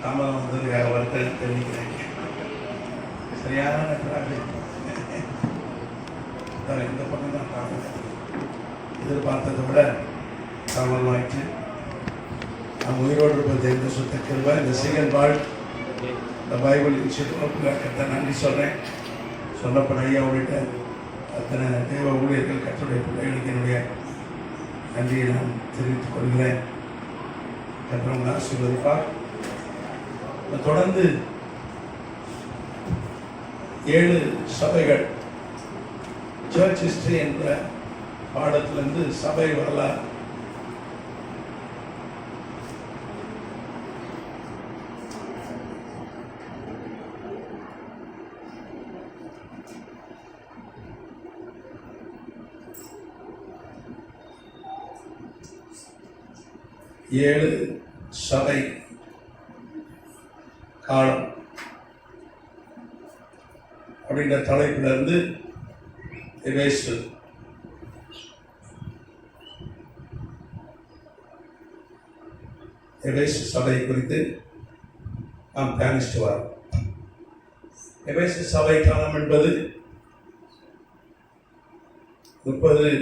தாமதம் வந்ததுக்காக வருத்தம் தெரிவிக்கிறேன். சரியான இந்த பக்கம் தான் தாமதம், எதிர்பார்த்ததை விட தாமதமாயிற்று. நாம் உயிரோடு இருப்பது எந்த சுத்த கிருபை. இந்த செகண்ட் வாழ் இந்த பைபிள் இன்ஸ்டியூட் நன்றி சொல்கிறேன். சொல்லப்பட ஐயா உள்ளிட்ட அத்தனை தேவ ஊழியர்கள் கற்றுடைய பிள்ளைகளுக்கு என்னுடைய நன்றியை நான் தெரிவித்துக் கொள்கிறேன். கற்றவங்க ஆசீர்வதிப்பார். தொடர்ந்து 7 சபைகள் சர்ச் ஹிஸ்டரி என்ற பாடத்திலிருந்து சபை வரலாறு, ஏழு சபை காலம் அப்படின்ற தலைப்பிலிருந்து எபேசு சபை குறித்து நாம் தியானித்து வரோம். எபேசு சபை காலம் என்பது 30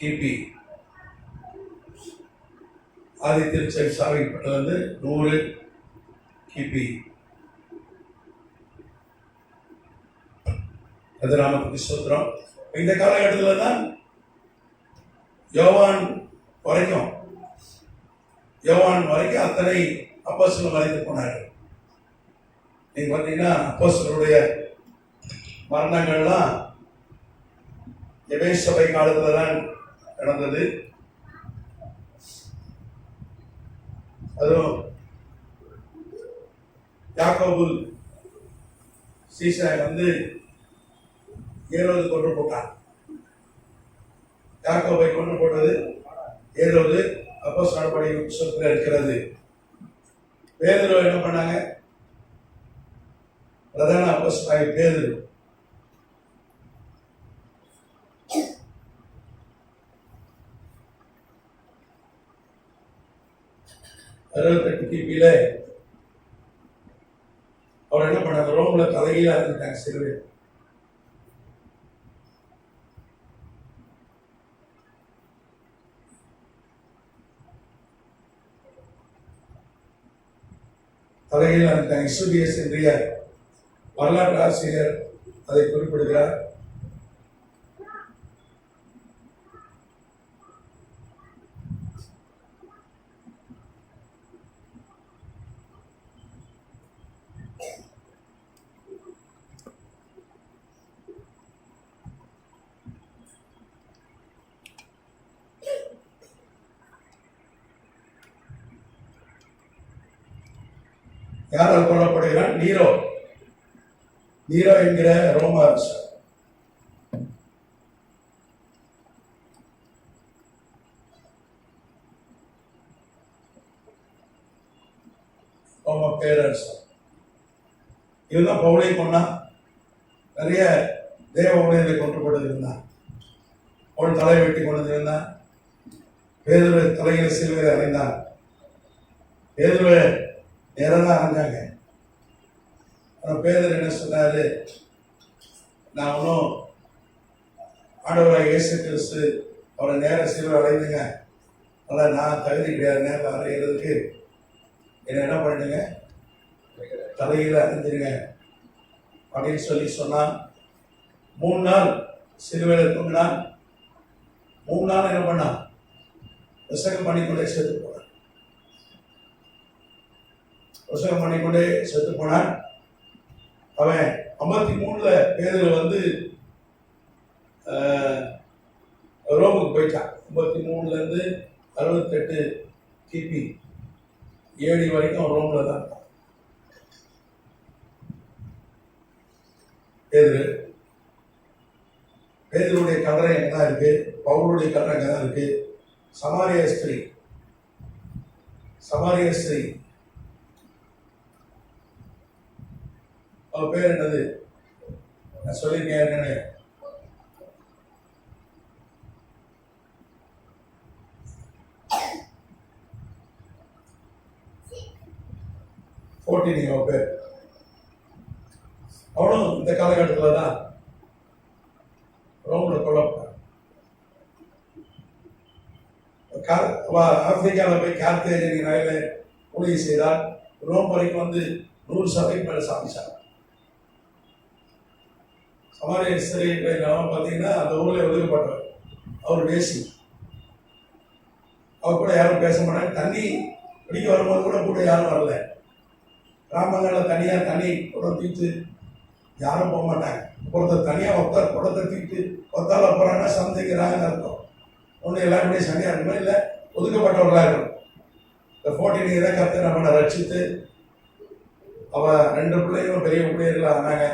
கிபி ஆதி திருச்சபை ஸ்தாபிக்கப்பட்டது 100 கிபி. நாமத்துக்கு ஸ்தோத்திரம். இந்த காலகட்டத்தில் தான் யோவான் வரைக்கும் அத்தனை அப்போஸ்தலர்கள் மறைந்து போனார்கள். நீங்க பார்த்தீங்கன்னா அப்போஸ்தலருடைய மரணங்கள்லாம் எபேசு சபை காலத்துல தான் நடந்தது. அதுவும் யாக்கோபு சீசை ஏரோது கொண்டு போட்டான். யாக்கோபை கொண்டு போட்டது ஏரோது. அப்போஸ்தலர் நடபடிகள் புத்தகத்தில் இருக்கிறது. பேதுரு என்ன பண்ணாங்க? பிரதான அப்போஸ்தலர் பேதுரு கிபியில அவர் என்ன பண்ணாங்க? ரோம்ல தலைகீழா இருந்துட்டாங்க. சிறுவை தலைகீழா இருந்துட்டாங்க. இசுபியஸ் என்ற வரலாற்று ஆசிரியர் அதை குறிப்பிடுகிறார். யாரால் கொல்லப்படுகிறான்? நீரோ என்கிற ரோம அரசர். ரோம பேரரசர். இவன் பவுலை கொண்டா. நிறைய தேவ ஊழியர்களை கொண்டு போட்டிருந்தான். அவள் தலை வெட்டி கொண்டு இருந்தான். பேதுரு தலையில சிலுவையில் அறைந்தான். பேதுரு நேரம் தான் அரைஞ்சாங்க. ஆனால் பேதர் என்ன சொன்னாரு? நான் ஒன்றும் ஆண்டவராக இயேசு கிறிஸ்து அவரை நேரம் சிலுவை அடைந்துங்க, அதனால் நான் தகுதி கிடையாது நேரம் அறையிறதுக்கு. என்ன பண்ணிடுங்க, தலையில் அரைஞ்சிருங்க அப்படின்னு சொன்னான். 3 நாள் சிலுவையில் தூங்கினான். 3 நாள் என்ன பண்ணான்? விசகம் பண்ணிக்கொண்டே செத்து போனான். விசகம் பண்ணிக்கொண்டே செத்து போனான். அவன் 53 பேதுரு ரோமுக்கு போயிட்டான். 53 68 கிபி AD வரைக்கும் ரோம்ல தான் இருந்தான் பேதுரு. பேதுருடைய கல்லறை எங்கதான் இருக்கு, பவுலுடைய கல்லறை எங்கதான் இருக்கு. சமாரிய ஸ்திரீ அவ பேர் என்னது? நான் சொல்லியிருக்கேன் என்னன்னு. 14 பேர். அவனும் இந்த காலகட்டத்தில் தான் ரோம்ல கொல்லப்பட்டான். ஆப்பிரிக்காவில் போய் கார்த்தேஜனி நகரில் ஊழியம் செய்தார். ரோம் வரைக்கும் வந்து 100 சபைக்கு மேலே சாதிச்சார். சமாரிய சிறையை பார்த்தீங்கன்னா அந்த ஊரில் ஒதுக்கப்பட்டவர். அவர் வேசி. அவர் கூட யாரும் பேச மாட்டாங்க. தண்ணி பிடிக்க வரும்போது கூட யாரும் வரல. கிராமங்களில் தனியாக தண்ணி குடம் தூக்கிட்டு யாரும் போக மாட்டாங்க. ஒருத்தர் தனியாக ஒருத்தர் குடத்தை தூக்கிட்டு ஒருத்தால போகிறாங்கன்னா சந்தைக்கிறாங்கன்னு அர்த்தம். ஒன்று எல்லாருமே சனியாக இருக்கணும், இல்லை ஒதுக்கப்பட்டவர்களாக இருக்கணும். இந்த 14 இயரை கற்று நம்மளை ரட்சித்து அவள் 2 பிள்ளைகளும் பெரிய ஊழியர்களாக ஆனாங்க.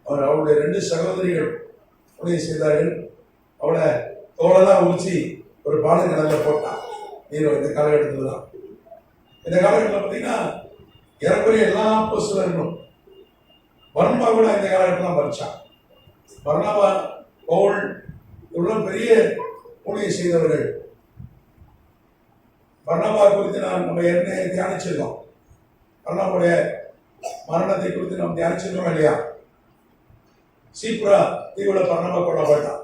அவருடைய 2 சகோதரிகள் ஊழியம் செய்தார்கள். அவளை தோளெல்லாம் ஊற்றி ஒரு பாலங்கடலில் போட்டான் நீரோ. இந்த காலகட்டத்தில் தான், இந்த காலகட்டத்தில் பார்த்தீங்கன்னா ஏறக்குறைய எல்லா அப்போஸ்தலர்களும் பர்னபா கூட இந்த காலகட்டத்தில் படித்தான். பர்னபா, பவுல் இவ்வளோ பெரிய ஊழியம் செய்தவர்கள். பர்னபா குறித்து நம்ம ஏற்கனவே தியானிச்சிருக்கோம். பர்னபாவுடைய மரணத்தை குறித்து நம்ம தியானிச்சிருக்கோம் இல்லையா? சீப்ரா தீவுல பர்னபா கொல்லப்பட்டான்.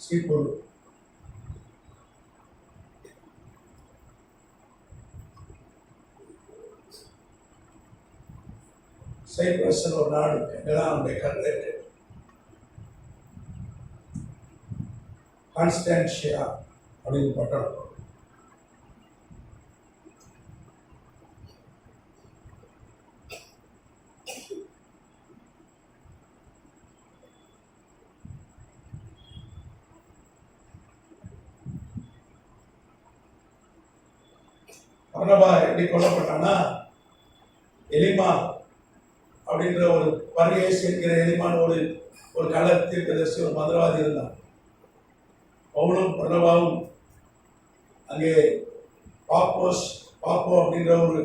சீப்பூர் சைப்ரஸ் ஒரு நாடு இங்கதான் நம்முடைய கருத்து இருக்கு. கான்ஸ்டான்ஷியா அப்படின்னு பட்டணம். பர்னபா எப்படி கொல்லப்பட்டான்னா, எலிமா அப்படின்ற ஒரு பரியேஸ் என்கிற எலிமான் ஒரு கள்ள தீர்க்கதரிசி, ஒரு மந்திரவாதி இருந்தான். பவுலும் பர்னபாவும் அங்கே பாப்போ அப்படின்ற ஒரு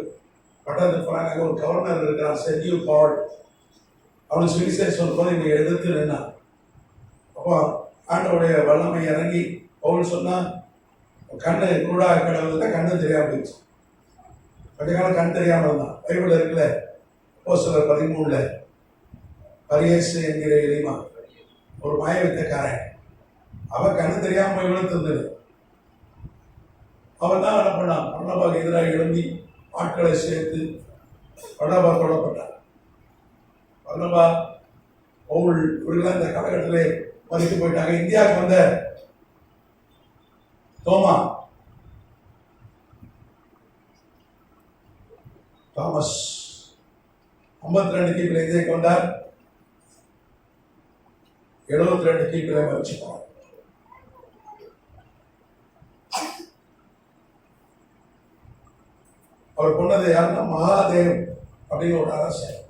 பட்டணத்துக்கு போனாங்க. அங்கே ஒரு கவர்னர் இருக்கிறான், செர்கியூ பவுல். அவனுக்கு சுவிசேஷம் சொல்லும்போது இவங்க எதிர்த்து நின்னான். அப்போ ஆண்டவுடைய வல்லமை இறங்கி பவுல் சொன்னா, கண்ணு குருடாக கிடவுல கண்ணு தெரியாம போயிடுச்சு. கொஞ்ச காலம் கண் தெரியாமல் இருந்தான். பைபிள் இருக்குல்ல, அப்போஸ்தலர் 13 பரியேசு என்கிற எலிமா ஒரு மாய வித்தக்காரன். அவன் கண்ணு தெரியாம போய் விழுத்திருந்தது. அவன் தான் என்ன பண்ணான், பர்னபாவுக்கு எதிராக எழும்பி ஆட்களை சேர்த்து பர்னபா கொல்லப்பட்டான். பர்னபா, பவுல் இவர்களாம் இந்த காலகட்டத்திலே மறித்து போயிட்டாங்க. இந்தியாவுக்கு வந்த தாமஸ் 52 கிபில இதை கொண்டார். 72 கிபில மறிச்சுப்பார். அவர் கொண்டது யாருன்னா மகாதேவ் அப்படின்னு ஒரு அரசர்.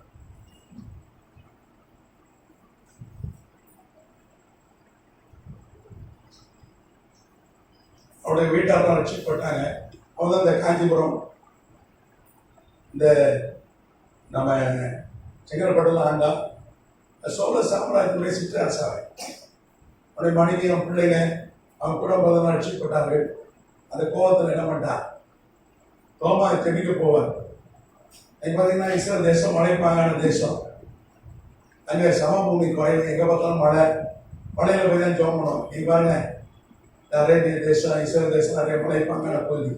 அவருடைய வீட்டார் தான் ரட்சிக்கப்பட்டாங்க. அவங்க தான் இந்த காஞ்சிபுரம், இந்த நம்ம செங்கல்பட்டுலாம் ஆண்டா சோழ சாம்ராஜ்யத்துடைய சிற்றரசாவை. அவனுடைய மனைவி, அவன் பிள்ளைங்க, அவன் கூட போதெல்லாம் ரட்சிக்கப்பட்டார்கள். அந்த கோபத்தில் என்ன பண்ணிட்டான், தோமா தெபிக்க போவார். இன்னைக்கு பார்த்தீங்கன்னா இஸ்ரேல் தேசம் மலைப்பாங்கான தேசம். அங்கே சமபூமி குறைவு, எங்கே பார்த்தாலும் மலையில் போய் தான் ஜோம் பண்ணுவோம். நீங்கள் பாருங்க, அரேபிய தேசம், இஸ்ரேல் தேசம் நிறைய மலைப்பாங்கான பகுதி,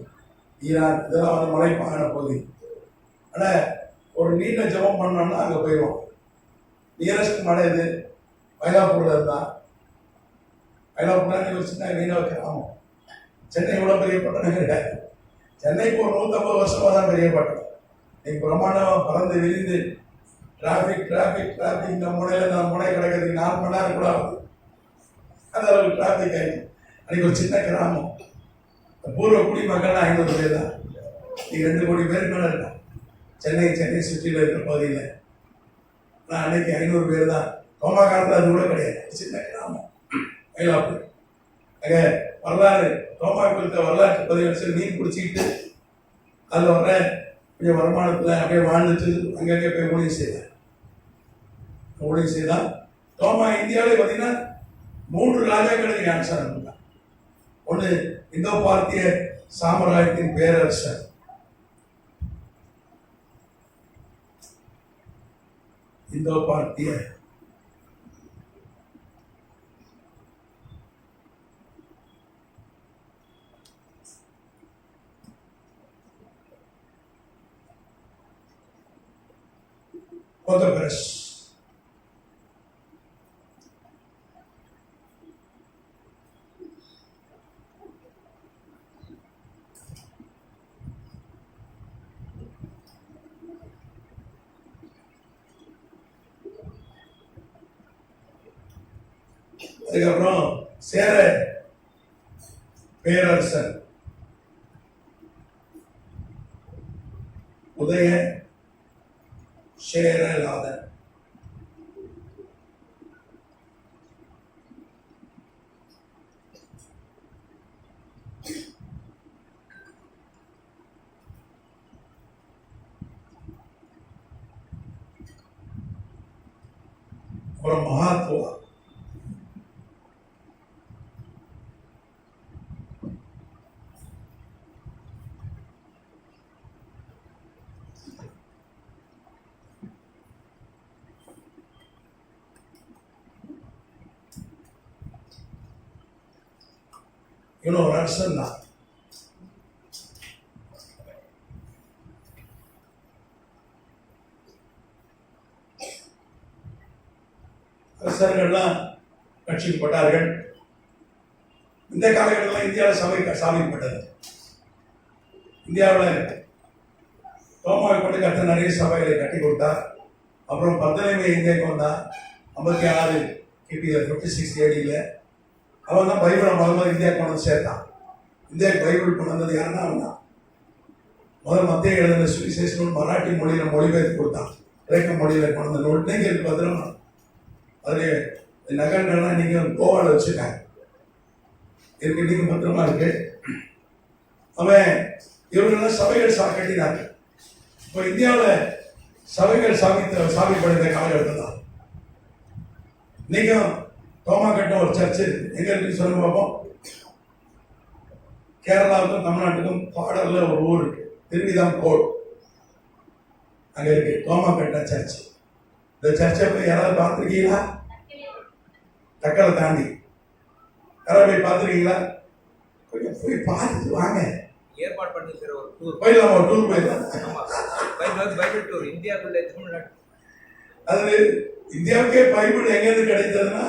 ஈரான் இதெல்லாம் வந்து மலைப்பாங்கான பகுதி. ஆனால் ஒரு நீண்ட ஜபம் பண்ணோம்னா அங்கே போயிடுவோம். நியரஸ்ட் மலை இது மயிலாப்பூரில் இருந்தான். மயிலாப்பூர்னா ஒரு சின்ன மீனவ கிராமம். சென்னை இவ்வளோ பெரிய பட்டணம் கிடையாது. சென்னைக்கு ஒரு 150 வருஷமாக தான் பெரிய பட்டணம். இன்னைக்கு பிரமாண்டம் பறந்து விரிந்து டிராஃபிக் இந்த முனையில் நான் முனை கிடைக்கிறதுக்கு 4 மணி நேரம் கூட ஆகுது. அந்த அளவுக்கு டிராஃபிக் ஆகிடுச்சு. அன்றைக்கி ஒரு சின்ன கிராமம். பூர்வ குடிமக்கள்லாம் 500 பேர் தான். நீ 2 கோடி பேருக்கு மேலே இருக்கான். சென்னை சுற்றியில் இருக்கிற பகுதியில். நான் அன்னைக்கு 500 பேர் தான். தோமா காலத்தில் அது கூட கிடையாது, சின்ன கிராமம் மயிலாப்பூர். அங்கே வரலாறு தோமா குறித்த வரலாற்று பதிவு மீன் பிடிச்சிக்கிட்டு அதில் வர்ற கொஞ்சம் வருமானத்தில் அப்படியே வாழ்ந்துட்டு அங்கங்கே போய் ஊழியம் செய்தான். தோமா இந்தியாவிலே பார்த்தீங்கன்னா 3 ராஜாக்களுக்கு ஞானஸ்நானம் இருந்தான். ஒன்று இந்தோ பார்த்திய சாம்ராஜ்யத்தின் பேரரசர், இந்தோ பார்த்திய கொதபரஸ், அதுக்கப்புறம் சேர பேரரசர் உதய சேரலாதன், அப்புறம் மகாத்வா, இவன் ஒரு அரசன் தான். அரசர்கள்லாம் ரட்சிக்கப்பட்டார்கள். இந்த காலகட்டத்தில் இந்தியாவில் சபை ஸ்தாபிக்கப்பட்டது. இந்தியாவில் தோமாவை கொண்டு கத்த நிறைய சபைகளை கட்டி கொடுத்தார். அப்புறம் பத்தலைமை இந்தியாவுக்கு வந்தான் 56 கிபி 56 AD. அவன் தான் பைபிளை முதல்ல இந்தியாவுக்கு கொண்டு வந்து சேர்த்தான். இந்தியாவுக்கு பைபிள் கொண்டு வந்தது யாருன்னா அவன் தான். முதல் மத்திய எழுதின சுவிசேஷன் மராட்டி மொழியில் மொழிபெயர்த்து கொடுத்தான். கிரேக்க மொழியில் கொண்டு வந்த நூல் இன்னைக்கு இருக்கு பத்திரமா. அதில் நகர்கள்லாம் நீங்கள் கோவாவில் வச்சுருக்காங்க, இருக்கு, இன்னைக்கு பத்திரமா இருக்கு. அவன் இவர்களெல்லாம் சபைகள் கட்டினாங்க. இப்போ இந்தியாவில் சபைகள் சாபிப்படுத்த காலகட்டத்தில் தான். இன்னைக்கும் தோமா கட்ட ஒரு சர்ச்சு எங்க இருக்கு சொல்லுங்க பார்ப்போம். கேரளாவுக்கும் தமிழ்நாட்டுக்கும் பாடல்ல ஒரு ஊர் இருக்கு, திருவிதாங்கோடு. அங்க இருக்கு தோமா கட்ட சர்ச். இந்த சர்ச்சை போய் யாராவது பார்த்துருக்கீங்களா? தக்கலை தாண்டி யாராவது போய் பார்த்துருக்கீங்களா? கொஞ்சம் போய் பார்த்துட்டு வாங்க. ஏற்பாடு பண்ணிருக்கிற ஒரு டூர் போயிடலாம், ஒரு டூர் போயிடலாம். பைபிள் டூர் இந்தியாவுக்குள்ள தமிழ்நாடு. அது இந்தியாவுக்கே பைபிள் எங்கேருந்து கிடைத்ததுன்னா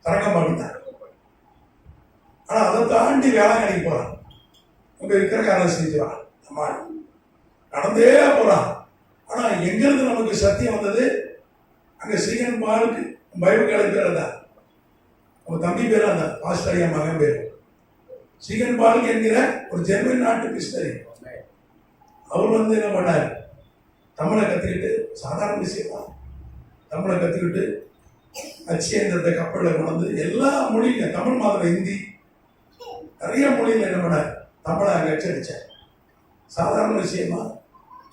தரங்கம்பாடி தான். ஆனா அதை தாண்டி வேளாங்கண்ணிக்கு போறான். அங்க இருக்கிற காரணம் செஞ்சுவான், நம்ம நடந்தே போறான். ஆனா எங்கிருந்து நமக்கு சத்தியம் வந்தது? அங்க சீகன் பாலுக்கு பைபிள் காலேஜ் பேர் தான், உங்க தம்பி பேர் அந்த பாஸ்டரியா மகன் பேர் சீகன் பாலுக்கு என்கிற ஒரு ஜெர்மன் நாட்டு மிஷனரி. அவர் வந்து என்ன பண்ணார்? தமிழை கத்துக்கிட்டு, சாதாரண விஷயமா தமிழை கத்துக்கிட்டு அச்சியந்திரத்தை கப்பலில் கொண்டு வந்து எல்லா மொழியில, தமிழ் மாதிரி ஹிந்தி நிறைய மொழியில் என்ன பண்ணார்? தமிழை அங்கே அச்சடிச்சார். சாதாரண விஷயமா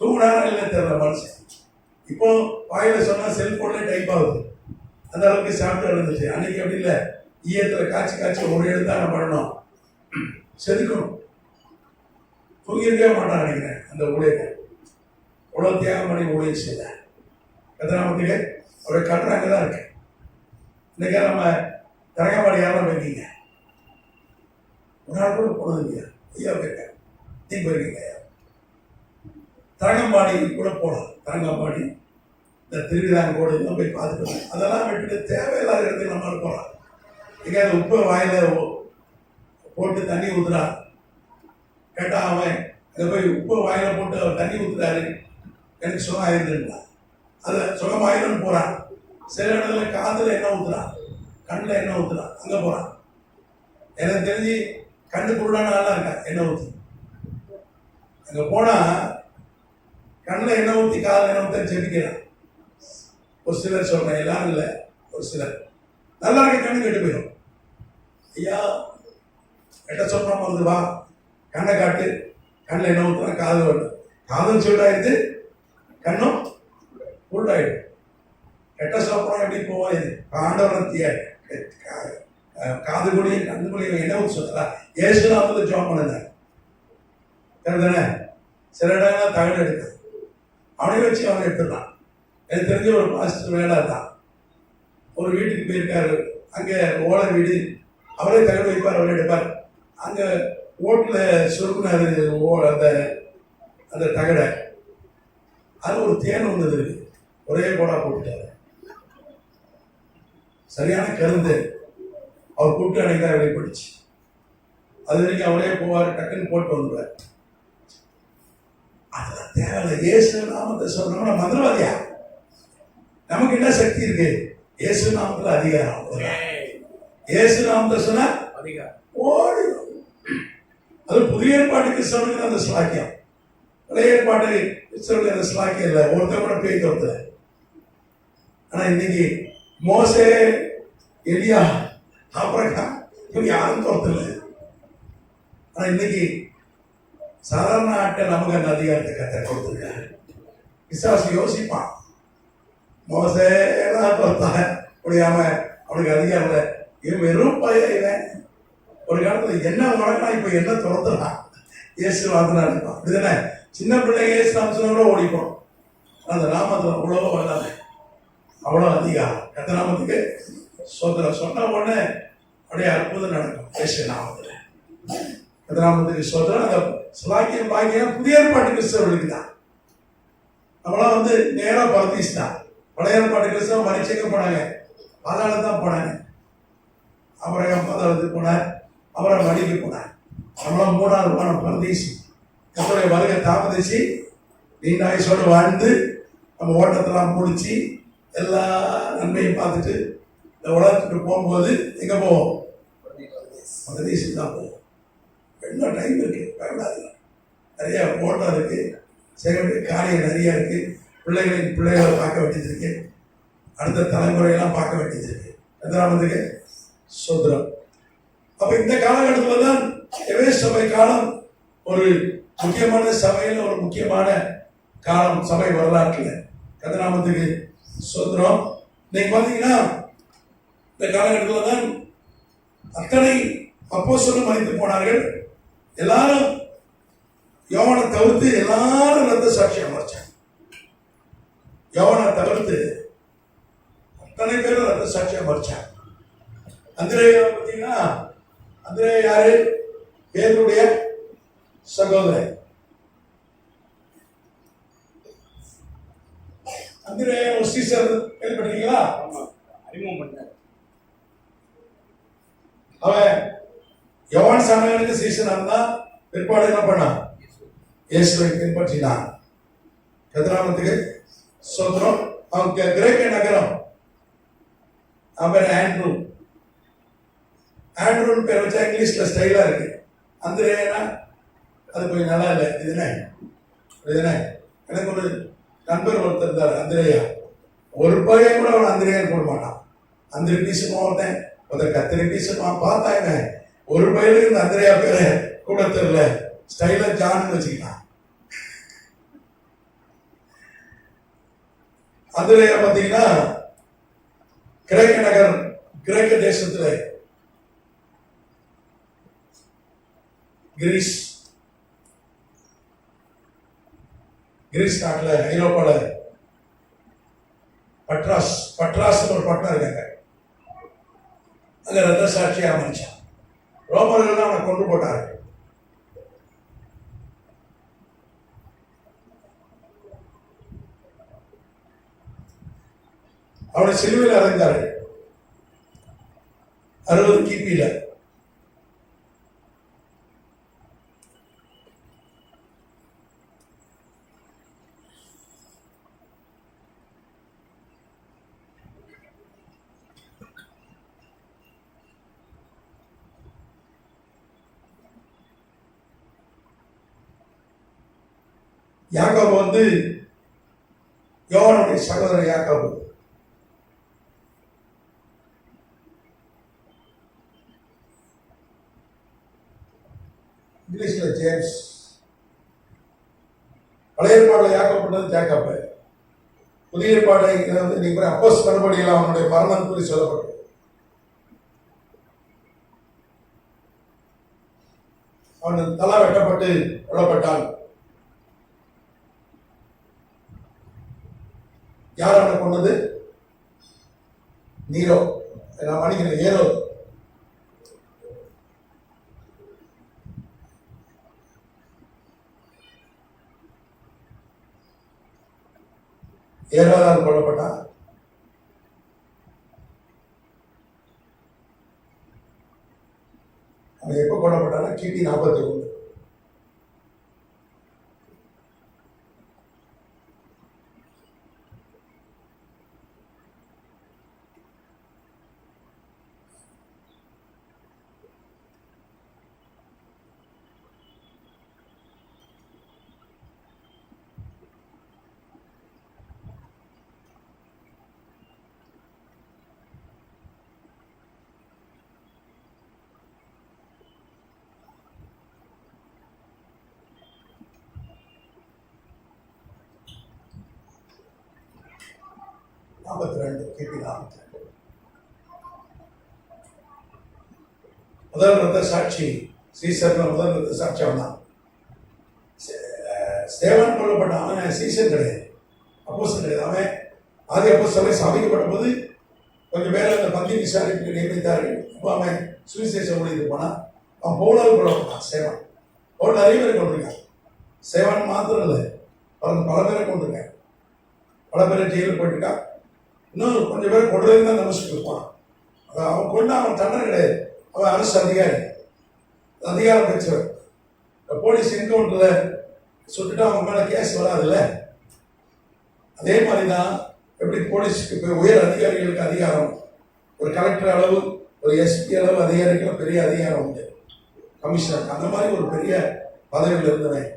தூங்கினாரா இல்லை தெரியல மனுஷன். இப்போ வாயில சொன்னா செல்போன்ல டைப் ஆகுது, அந்த அளவுக்கு சாப்பிட்டு இருந்துச்சு. அன்னைக்கு அப்படி இல்லை, ஈயத்தில் காய்ச்சி ஒரு எழுத்தான பண்ணணும், செதுக்கணும். தூங்கியிருக்கவே மாட்டான் நினைக்கிறேன் அந்த ஊழியத்தை. இவ்வளோ தியாகம் பண்ணி ஊழியம் செய்ய கதிராமத்துக்கு அவருடைய கட்டுறாங்க தான் இருக்கு. இன்னைக்கு நம்ம தரங்கம்பாடி யாரும் போயிருக்கீங்க? ஒரு நாள் கூட போனது இல்லையா? ஐயா போயிருக்கேன், நீ போயிருக்கீங்க? தரங்கம்பாடி கூட போகலாம். தரங்கம்பாடி இந்த திருவிதாங்கோடு எல்லாம் போய் பார்த்துட்டு அதெல்லாம் விட்டுட்டு தேவையில்லாத இடத்துக்கு நம்ம போகலாம். எங்கேயாவது உப்பு வாயில போட்டு தண்ணி ஊத்துறான் கேட்டா, அவன் அங்கே போய் உப்பு வாயில போட்டு அவர் தண்ணி ஊத்துறாரு, எனக்கு சுகமாயிருந்துட்டான். அதை சுகமாயிருன்னு போறான். சில இடத்துல காதுல என்ன ஊத்துறான், கண்ணில் என்ன ஊத்துறான், அங்கே போறான். எனக்கு தெரிஞ்சு கண்ணு குருடான ஆளா இருக்கா, என்ன ஊத்து. அங்கே போனா கண்ணில் எண்ணெய் ஊற்றி காதில் எண்ணெய் ஊற்றி ஜெபிக்கிறான். ஒரு சிலர் சொல்றேன், எல்லாரும் இல்லை, ஒரு சிலர் நல்லா இருக்க கண்ணு கெட்டு போயிடும். ஐயா எட்ட சொல்றோம், வந்து வா கண்ணை காட்டு, கண்ணில் எண்ணெய் ஊற்றுனா காது வரணும், காதும் சூடாயிடுது, கண்ணும் உருட்டாயிடும். கெட்ட சாப்பிடும் எப்படி போவோம்? இது ஆண்டவரத்திய காது கூடியும் கண்ணு கூடியும் என்ன ஊற்றி சொல்றா ஏசுலாம் வந்து ஜோம் பண்ணுங்க தானே. சில இடங்கள்லாம் தகடு எடுக்க அவனை வச்சு அவனை எடுத்துடலாம். எனக்கு தெரிஞ்ச ஒரு பாஸ்டர் வேலை தான், ஒரு வீட்டுக்கு போயிருக்காரு, அங்கே ஓலை வீடு, அவரே தகடு வைப்பார், அவரே எடுப்பார். அங்கே ஓட்டில் சுருக்குனாரு அந்த அந்த தகடை, அது ஒரு தேன் ஒன்று இருக்கு, ஒரே போடா போட்டுட்டாரு. சரியான கருந்து அவர் கூப்பிட்டு அன்னைக்கு தான் வெளிப்படுச்சு. அது வரைக்கும் அவரே போவார், டக்குன்னு போட்டு வந்துடுவார். அதெல்லாம் தேவையில்லை. இயேசு நாமத்தை சொன்னோம்னா மந்திரவாதியா? நமக்கு என்ன சக்தி இருக்கு? இயேசு நாமத்துல அதிகாரம். இயேசு நாமத்தை சொன்னா ஓடிடும். அது புதிய ஏற்பாட்டு கிறிஸ்தவனுக்கு அந்த ஸ்லாக்கியம், பழைய ஏற்பாட்டு கிறிஸ்தவனுக்கு அந்த ஸ்லாக்கியம் இல்லை. ஒருத்தர் கூட பேய் தோத்துல. ஆனா இன்னைக்கு மோசே, எலியா, ஆபிரகாம் இவங்க யாரும் தோர்த்தல. ஆனா இன்னைக்கு சாதாரண ஆட்கள் நமக்கு அந்த அதிகாரத்தை கத்த கொடுத்துருக்காரு. பிசாசு யோசிப்பான், மோசே பார்த்தா முடியாம அவனுக்கு அதிகாரம் இல்லை, இவன் வெறும் பையன். ஒரு காலத்துல என்ன வழங்கினா இப்ப என்ன துரத்துறான், இயேசு வாங்கினா இருப்பான். அப்படிதானே? சின்ன பிள்ளைங்க இயேசு நாமத்துல ஓடிப்போம். அந்த நாமத்துல அவ்வளோ வராது, அவ்வளோ அதிகாரம். கத்த நாமத்துக்கு சோதனை சொன்ன உடனே அப்படியே அற்புதம் நடக்கும். இயேசு நாமத்துல கத்த நாமத்துக்கு சோதனை. அந்த சுலாக்கியம் பாக்கியம் புதிய ஏற்பாட்டு கிறிஸ்தவர்களுக்கு தான். நம்மளாம் வந்து நேரா பரதீஸ் தான். பழைய ஏற்பாட்டு கிறிஸ்தவம் மறிச்சேங்க போனாங்க, பாதாளம் தான் போனாங்க. அப்புறம் பாதாளத்துக்கு போனார், அப்புறம் வழிக்கு போனார். நம்மளாம் 3வது வானம் பரதீஸ். கத்தோடைய வருகை தாமதிச்சு நீண்ட ஆயுசோடு வாழ்ந்து நம்ம ஓட்டத்தெல்லாம் முடிச்சு எல்லா நன்மையும் பார்த்துட்டு இந்த உலகத்துக்கு போகும்போது எங்க போவோம்? பரதீசுக்கு தான் போவோம். இன்னும் டைம் இருக்கு, பயப்படாது. நிறைய ஓட்டம் இருக்கு, செய்ய வேண்டிய காரியம் நிறைய இருக்கு. பிள்ளைகளை பார்க்க வேண்டியது இருக்கு, அடுத்த தலைமுறையெல்லாம் பார்க்க வேண்டியது இருக்கு. எத்தனாவதுக்கு சுதந்திரம். அப்ப இந்த காலகட்டத்தில் தான் எபேசு சபை காலம் ஒரு முக்கியமான சபையில ஒரு முக்கியமான காலம் சபை வரலாற்றுல. கதநாமத்துக்கு சுதந்திரம். இன்னைக்கு பாத்தீங்கன்னா இந்த காலகட்டத்தில் தான் அத்தனை அப்போஸ்தலரும் மரித்து போனார்கள். எல்லாரும் யோவானை தவிர்த்து எல்லாரும் ரத்த சாட்சியம் வச்சாங்க. யோவானை தவிர்த்து அத்தனை பேரும் ரத்த சாட்சியம் மறிச்சாங்க. அந்திரேயா பார்த்தீங்கன்னா, அந்திரேயா யாரு? பேதுருடைய சகோதரன். அந்திரேயா ஒரு சீசர் கேள்விப்பட்டீங்களா? அறிமுகம் பண்ணார். அவன் யோவான் சாணகனுக்கு சீசனா இருந்தா, பிற்பாடு என்ன பண்ணான்? இயேசுவை பின்பற்றினான். கதிராமத்துக்கு சோத்திரம். அவன் கிரேக்க நகரம், அவன் ஆண்ட்ரூ. ஆண்ட்ரூன்னு பேர் வச்சா இங்கிலீஷ்ல ஸ்டைலா இருக்கு. அந்திரேயனா அது கொஞ்சம் நல்லா இல்லை. இதுனே எனக்கு ஒரு நண்பர் ஒருத்தர் இருந்தார், அந்திரேயா. ஒரு பையன் கூட அவன் அந்திரேயன் போட மாட்டான். அந்த டீசன் ஒருத்தன் கத்திரி டீசன் பார்த்தாங்க. ஒரு பையனுக்கு இந்த அந்திரேயா பேரை கூட தெரியல, ஸ்டைலா ஜான்னு வச்சுக்கிட்டான். அந்திரேயா பார்த்தீங்கன்னா கிரேக்க நகர், கிரேக்க தேசத்துல கிரீஸ் நாட்டுல ஐரோப்பால பட்ராஸ் ஒரு பட்டணம் இருக்காங்க. அங்க ரத்த சாட்சியா அமைச்சான். ரோமர்கள் தான் அவனை கொண்டு போட்டாரு. அவனை சிலுவையில் அறைந்தாரு 60 கிபியில. யாக்கோபு வந்து சகோதரர் யாக்கோபு. இங்கிலீஷ்ல ஜேம்ஸ். பழைய ஏற்பாடுல யாக்கோபுன்றது ஜேக்கப். புதிய ஏற்பாடு நீங்க அப்போஸ் மறுபடியில் அவனுடைய மரணம் குறித்து சொல்லப்பட்டது. அவன் தலா வெட்டப்பட்டு கொல்லப்பட்டான். யார் அவனை கொண்டது? நீரோ. நான் மன்னிக்கிறேன், ஏரோ. ஏரோதான் கொல்லப்பட்டான். அவன் எப்ப கொல்லப்பட்டான்னா கிபி 41. கிபி 42. முதல் ரத்த சாட்சி சீசர்ல முதல் ரத்த சாட்சி அவன் தான். ஸ்தேவான் கொல்லப்பட்ட அவன் சீசன் கிடையாது, அப்போஸ்தலன் கிடையாது. அவன் ஆதி அப்போஸ்தலரை சபைக்கப்பட்ட போது கொஞ்சம் பேர் அந்த பந்தி விசாரிப்பு நியமித்தார்கள். அப்போ அவன் சுவிசேஷம் முடிந்து போனான். அவன் பவுலால் கொல்லப்பட்டான். சேவான் பவுல் நிறைய பேரை கொண்டிருக்கான். சேவான் மாத்திரம் இல்லை, பல பேரை கொண்டிருக்கான். பல பேரை ஜெயிலுக்கு போயிட்டுருக்கான். இன்னும் கொஞ்சம் பேர் கொள்றதுன்னு தான் நினைச்சிட்டு இருப்பான். அவன் கொண்டு அவன் தண்டனை கிடையாது, அவன் அரசு அதிகாரி, அதிகாரம் பெற்றவர். போலீஸ் என்கவுண்டரில் சுட்டுட்டு அவன் மேலே கேஸ் வராதுல்ல. அதே மாதிரி தான் எப்படி போலீஸுக்கு இப்போ உயர் அதிகாரிகளுக்கு அதிகாரம், ஒரு கலெக்டர் அளவு, ஒரு எஸ்பி அளவு அதிகாரிகள் பெரிய அதிகாரம் உண்டு, கமிஷனர். அந்த மாதிரி ஒரு பெரிய பதவியில் இருந்தவன்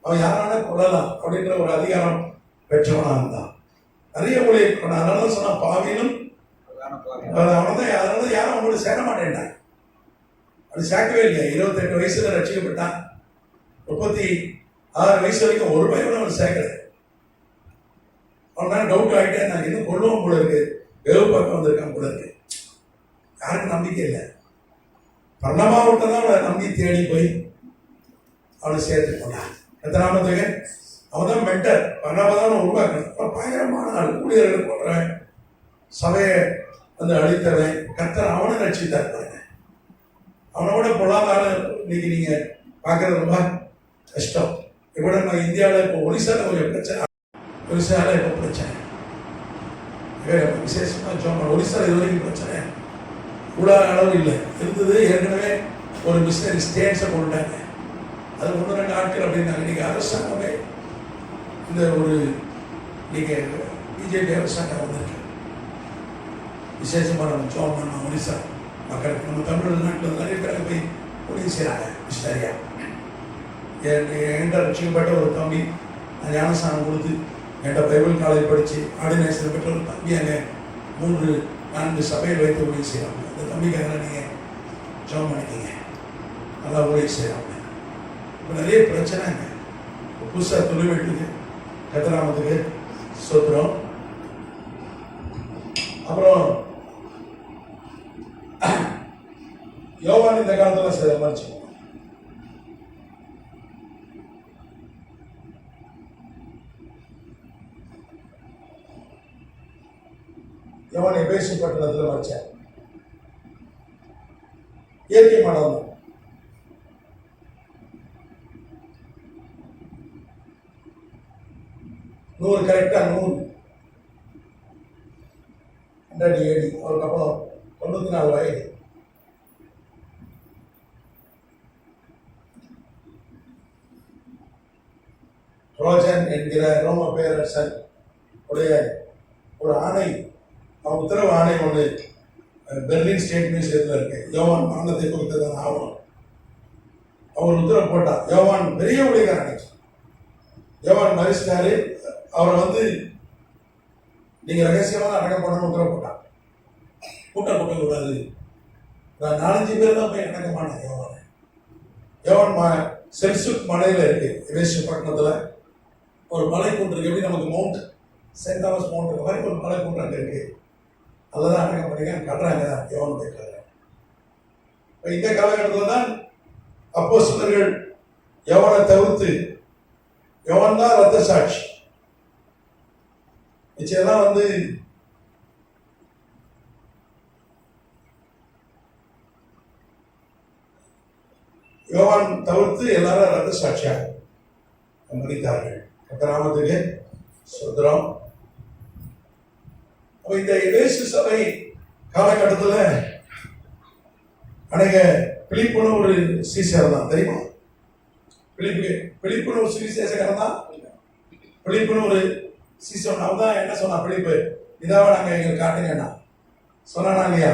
அவன் யாரான கொள்ளலாம் அப்படின்ற ஒரு அதிகாரம் பெற்றவனாக இருந்தான். நிறைய ஊழியை அதனால சொன்னா பாவியிலும் அவனதான் யாரும் அவங்களோட சேர மாட்டேன்டான். அப்படி சேர்க்கவே இல்லையா. 28 வயசுல ரட்சிக்கப்பட்டான். 36 வயசு வரைக்கும் ஒரு பையன் அவன் சேர்க்கல. அவன் டவுட் ஆகிட்டேன், நான் இன்னும் கொள்ளுவோம் போல இருக்கு, வெகு பக்கம் வந்திருக்கான் போல இருக்கு. யாருக்கும் நம்பிக்கை இல்லை. பர்ணபாவிட்ட தான் அவனை நம்பி தேடி போய் அவனை சேர்த்து கொண்டான். எத்தனாமத்துக்கு அவன் தான் மென்டர். பர்ணபாதான் உருவாக்கணும். பயங்கரமான ஆள், ஊழியர்கள் போடுறவன், சபையை வந்து அழித்தவன். கர்த்தர் அவனை ரட்சித்தார். அவனோட பொருளாதாரம் இன்னைக்கு நீங்க பார்க்கறது ரொம்ப கஷ்டம். இப்போ நம்ம இந்தியாவில் இப்போ ஒரிசாவில் கொஞ்சம் பிரச்சனை, ஒரிசாவில் இப்போ பிரச்சனை விசேஷமாக சொன்ன. ஒரிசாவில் இது வரைக்கும் பிரச்சனை கூட அளவு இல்லை இருந்தது. ஏற்கனவே ஒரு மிஷனரி ஸ்டேட்ஸை கொண்டுட்டாங்க. அது 1-2 ஆட்கள் அப்படின்னாங்க. இன்னைக்கு அரசாங்கமே இந்த ஒரு நீங்கள் பிஜேபி அரசாங்கம் வந்திருக்கு. விசேஷமாக நம்ம ஜோம் பண்ணோம். ஒரிசா மக்களுக்கு நம்ம தமிழ்நாட்டில் நிறைய பேர் போய் உதவி செய்கிறாங்க மிஷனரியா. என்கிட்ட ரட்சிக்கப்பட்ட ஒரு தம்பி ஞானஸ்தானம் கொடுத்து என்கிட்ட பைபிள் காலேஜ் படித்து ஆர்டினேஷன் பெற்ற ஒரு தம்பி அங்கே 3-4 சபையில் வைத்து உதவி செய்கிறாங்க. அந்த தம்பிக்காக நீங்கள் ஜோம் பண்ணிக்கிங்க, நல்லா உதவி செய்கிறாங்க. இப்போ நிறைய பிரச்சனைங்க. புதுசாக தொழில் வெட்டுது, கத்தராமத்துக்கு சோத்திரம். அப்புறம் யோவான் இந்த காலத்தில் சில மறைச்சு யோவான் எபேசு பட்டணத்தில் மறைச்சார். இயற்கை மடம் தான். கரெக்டா 100 AD. அவருக்கு அப்புறம் 94 வயது. ட்ரோஜன் என்கிற ரோம பேரரசன் உடைய ஒரு ஆணை, உத்தரவு ஆணை ஒன்று பெர்லின் ஸ்டேட் மியூசியத்தில் இருக்கு. யோவான் மரணத்தை குறித்ததான் ஆவணம். அவர் உத்தரவு போட்டார். யோவான் பெரிய ஊழியக்காரன். யோவான் மரிச்சிட்டாரு. அவரை வந்து நீங்க ரகசியமாக அடக்கம் பண்ணணும் உத்தரவு போட்டாங்க. கூட்டம் கூட்டக்கூடாது. நான் 4-5 பேர் தான் போய் அடக்கமான யோவான் செல்சுக் மலையில இருக்கு, இரேஷு பட்டணத்துல ஒரு மலை குன்று இருக்கு. எப்படி நமக்கு மவுண்ட் செயின்ட் தாமஸ் மவுண்ட் மாதிரி ஒரு மலை குன்று அங்கே இருக்கு. அதெல்லாம் அடக்கம் பண்ணிக்க கட்டுறாங்க யோவானுடைய கதை. இந்த காலகட்டத்தில் தான் அப்போஸ்தலர்கள் யோவானை தவிர்த்து, யோவான் தான் ரத்த சாட்சி. நிச்சயம்லாம் வந்து யோவான் தவிர்த்து எல்லாரும் ரத்த சாட்சியாக மதித்தார்கள். கர்த்தராமத்துக்கு ஸ்தோத்திரம். அப்ப இந்த இயேசு சபை காலகட்டத்தில் அநேக பிலிப்புன்னு ஒரு சீசர் தான், தெரியுமா? பிலிப்புன்னு ஒரு சுவிசேஷகர் தான். பிலிப்புன்னு ஒரு சீசன். அவன் தான் என்ன சொன்னா, பிலிப்பு இதாவை நாங்கள் எங்களுக்கு காட்டுங்கன்னா சொன்னானா இல்லையா?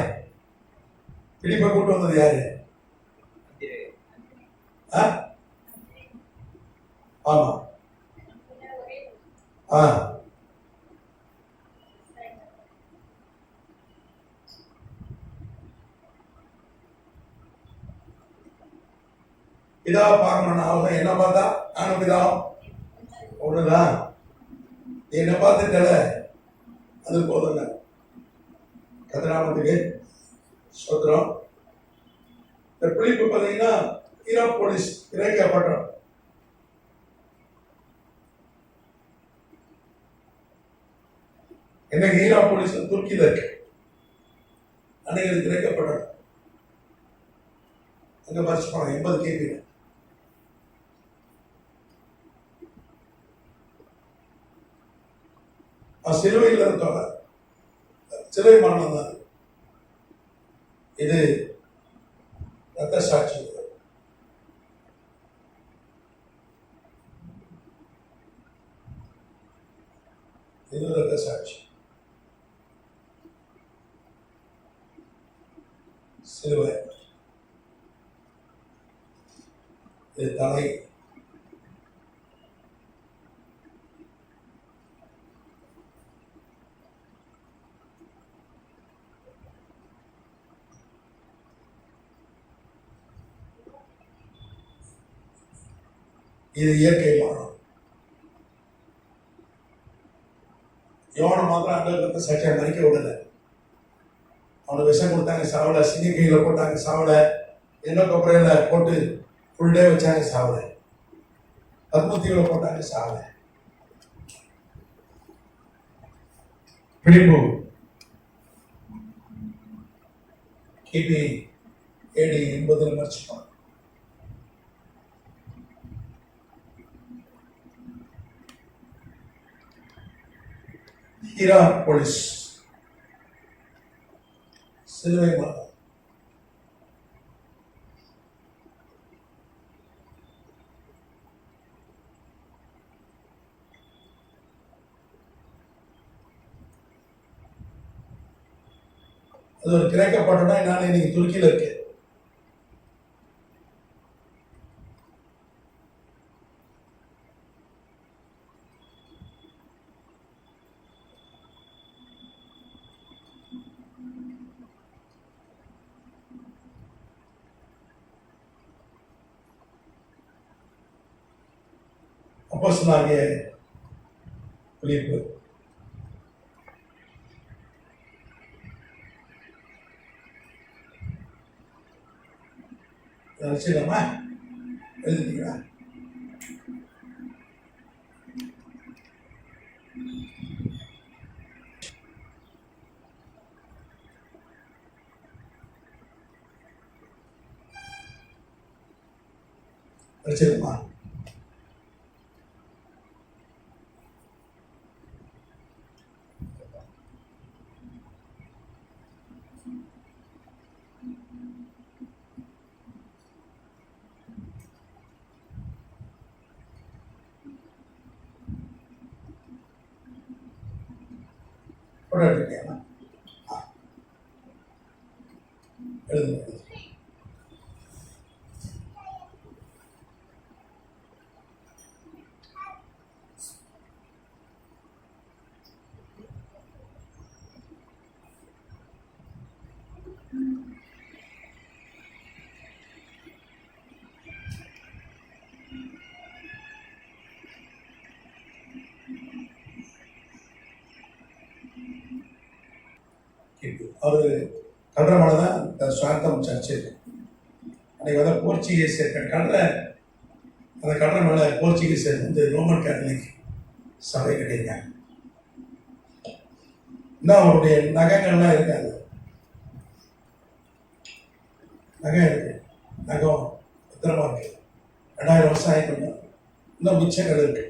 பிலிப்பை கூட்டு வந்தது யாரு? ஆமா. பிதாவை பார்க்கணும்னா அவன் என்ன பார்த்தா, நானும் பிதாவும் ஒண்ணுதான், என்ன பார்த்துட்டல அது போதுங்க. கதிராமத்துக்கு ஸ்தோத்திரம். இந்த பிலிப்பு பார்த்தீங்கன்னா ஹீராபோலிஸ் கிரேக்க பட்டணம். என்ன ஹீராபோலிஸ் துருக்கியில் இருக்கு. அன்னைக்கு அது கிரேக்க பட்டணம். அங்க மறைச்சு போனாங்க 80 கேபி. சிலுவையில் இருக்காங்க. சிலுவை மரணம் தான் இது. ரத்த சாட்சி. இது ரத்த சாட்சி. சிலுவை இது தலை. இது இயற்கை மரணம். யோவானை மாத்திரம் அங்க சட்டை மறிக்க விடல. அவனுக்கு விஷம் கொடுத்தாங்க சாவலை, சிங்கக்கையில போட்டாங்க சாவலை, என்ன கொப்பரையில போட்டு ஃபுல் டே வச்சாங்க சாவலை, பத்மத்தீவில போட்டாங்க சாவலை. பிலிப்பு கிபி AD 80 மறிச்சுப்பான். ஹீராபோலிஸ் சிலுவை மரணம். அது ஒரு கிரேக்க பட்டணம். என்னன்னு இன்னைக்கு துருக்கியில் இருக்கு. அப்போஸ்தலனாகிய பிலிப்பு நினைச்சிடலாமா? எழுதிட்டீங்களா? நினைச்சிடலாமா? போராட்டிருக்கேன். எழுதுங்க. அவர் கல்றமலை தான் இந்த சுவாந்தம் சர்ச்சு இருக்கு. அன்னைக்கு வந்து போர்ச்சுகீஸ் கல்ற அந்த கல்றமலை போர்ச்சுகீஸ் வந்து ரோமன் கேத்தலிக் சபை கட்டியிருக்காங்க. இன்னும் அவருடைய நகைகள்லாம் இருக்காது, நகை இருக்கு, நகம் பத்திரமா இருக்கு. 2000 வருஷம் ஆகிக்கணும், இன்னும் மிச்சங்கள் இருக்கு.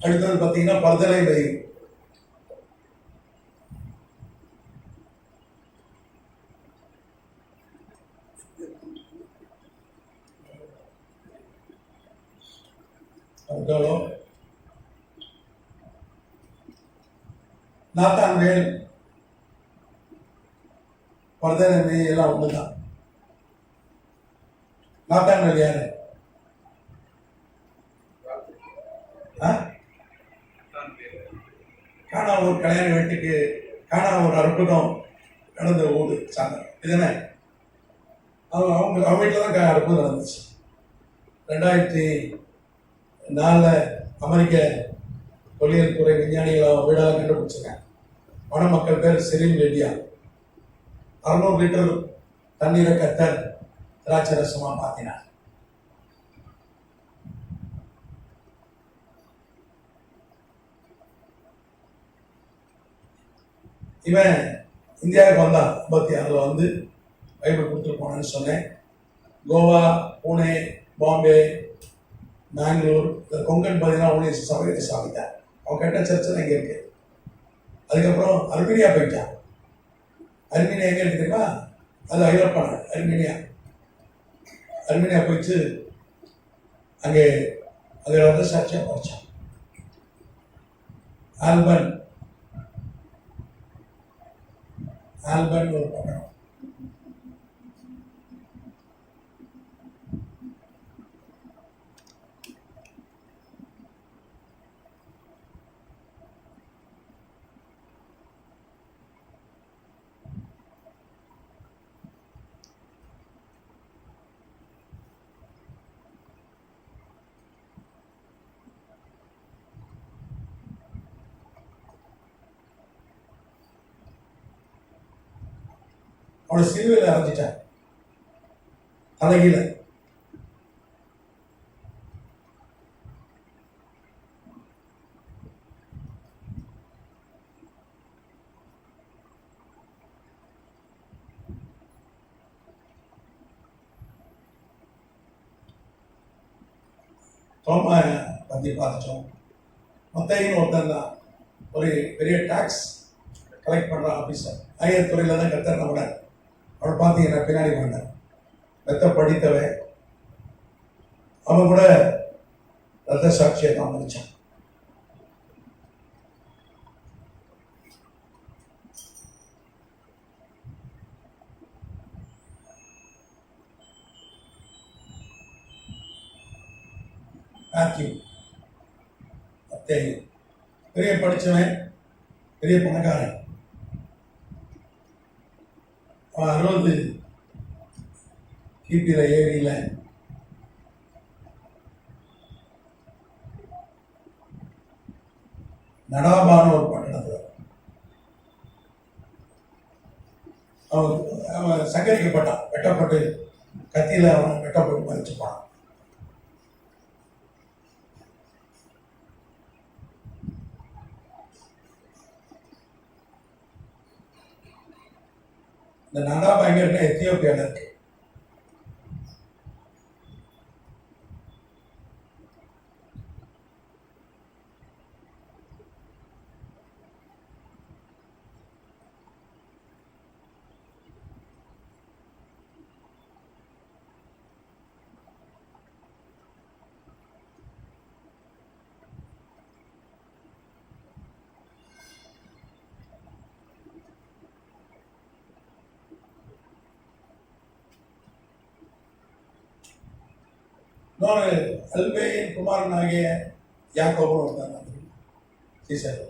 அடுத்தது பார்த்தீங்கன்னா பர்தலை வயிறு. நாத்தான்வேல் பர்தலை எல்லாம் ஒண்ணுதான். நாத்தான்வேல் யாரு? காணா ஒரு கல்யாண வீட்டுக்கு காணா ஒரு அற்புதம் நடந்த ஊடு சாங்க இதுதானே. அவங்க வீட்டில் தான் அற்புதம் நடந்துச்சு. 2004 அமெரிக்க தொல்லியல் துறை விஞ்ஞானிகள் வீடாக கண்டுபிடிச்சிருக்காங்க. வன மக்கள் பேர் செரின் ரெடியா. 600 லிட்டர் தண்ணீரை கத்தர் திராட்சை ரசமா மாத்தினார். இவன் இந்தியாவுக்கு வந்தான் 56 வந்து பைபிள் கொடுத்துட்டு போனான்னு சொன்னேன். கோவா, புனே, பாம்பே, பெங்களூர், இந்த கொங்கன் பார்த்தீங்கன்னா ஊழிய சபையை சாப்பிட்டார். அவன் கேட்ட சர்ச்சை இங்கே இருக்கு. அதுக்கப்புறம் அர்மீனியா போயிட்டான். அர்மீனியா எங்கே இருக்கு தெரியுமா? அது ஐரோப்பான அர்மீனியா போயிட்டு அங்கே அதில் வந்து சாட்சியாக படித்தான். ஆல்பன் ஒரு பட்டணம். அவனை சிலுவையில் அரைஞ்சிட்டான் தலைகீழ. தோமா பற்றி பார்த்துட்டோம். மத்தையின்னு ஒருத்தன் தான் ஒரு பெரிய டாக்ஸ் கலெக்ட் பண்ணுற ஆஃபீஸர். ஐயத்துறையில் தான் கத்தர் நம்மட அவனை பார்த்தீங்கன்னா பின்னாடி வேண்டாம் மெத்த படித்தவன். அவன் கூட ரத்த சாட்சியை தான் முடிச்சான். மேத்யூ மத்தேயு பெரிய படித்தவன், பெரிய பணக்காரன். அவன் 60 கிபியில் ஏரியில் நடாபான ஒரு பட்டணத்தில் அவன் சங்கரிக்கப்பட்டான். வெட்டப்பட்டு கத்தியில் அவன் வெட்டப்பட்டு மதிச்சுப்பான். இந்த நடாபா எங்க இருக்கு? எத்தியோப்பியாவில் இருக்கு. இன்னொரு அல்பேயின் குமாரன் ஆகிய யாக்கோபுன்னு ஒருத்தர் சீசர்.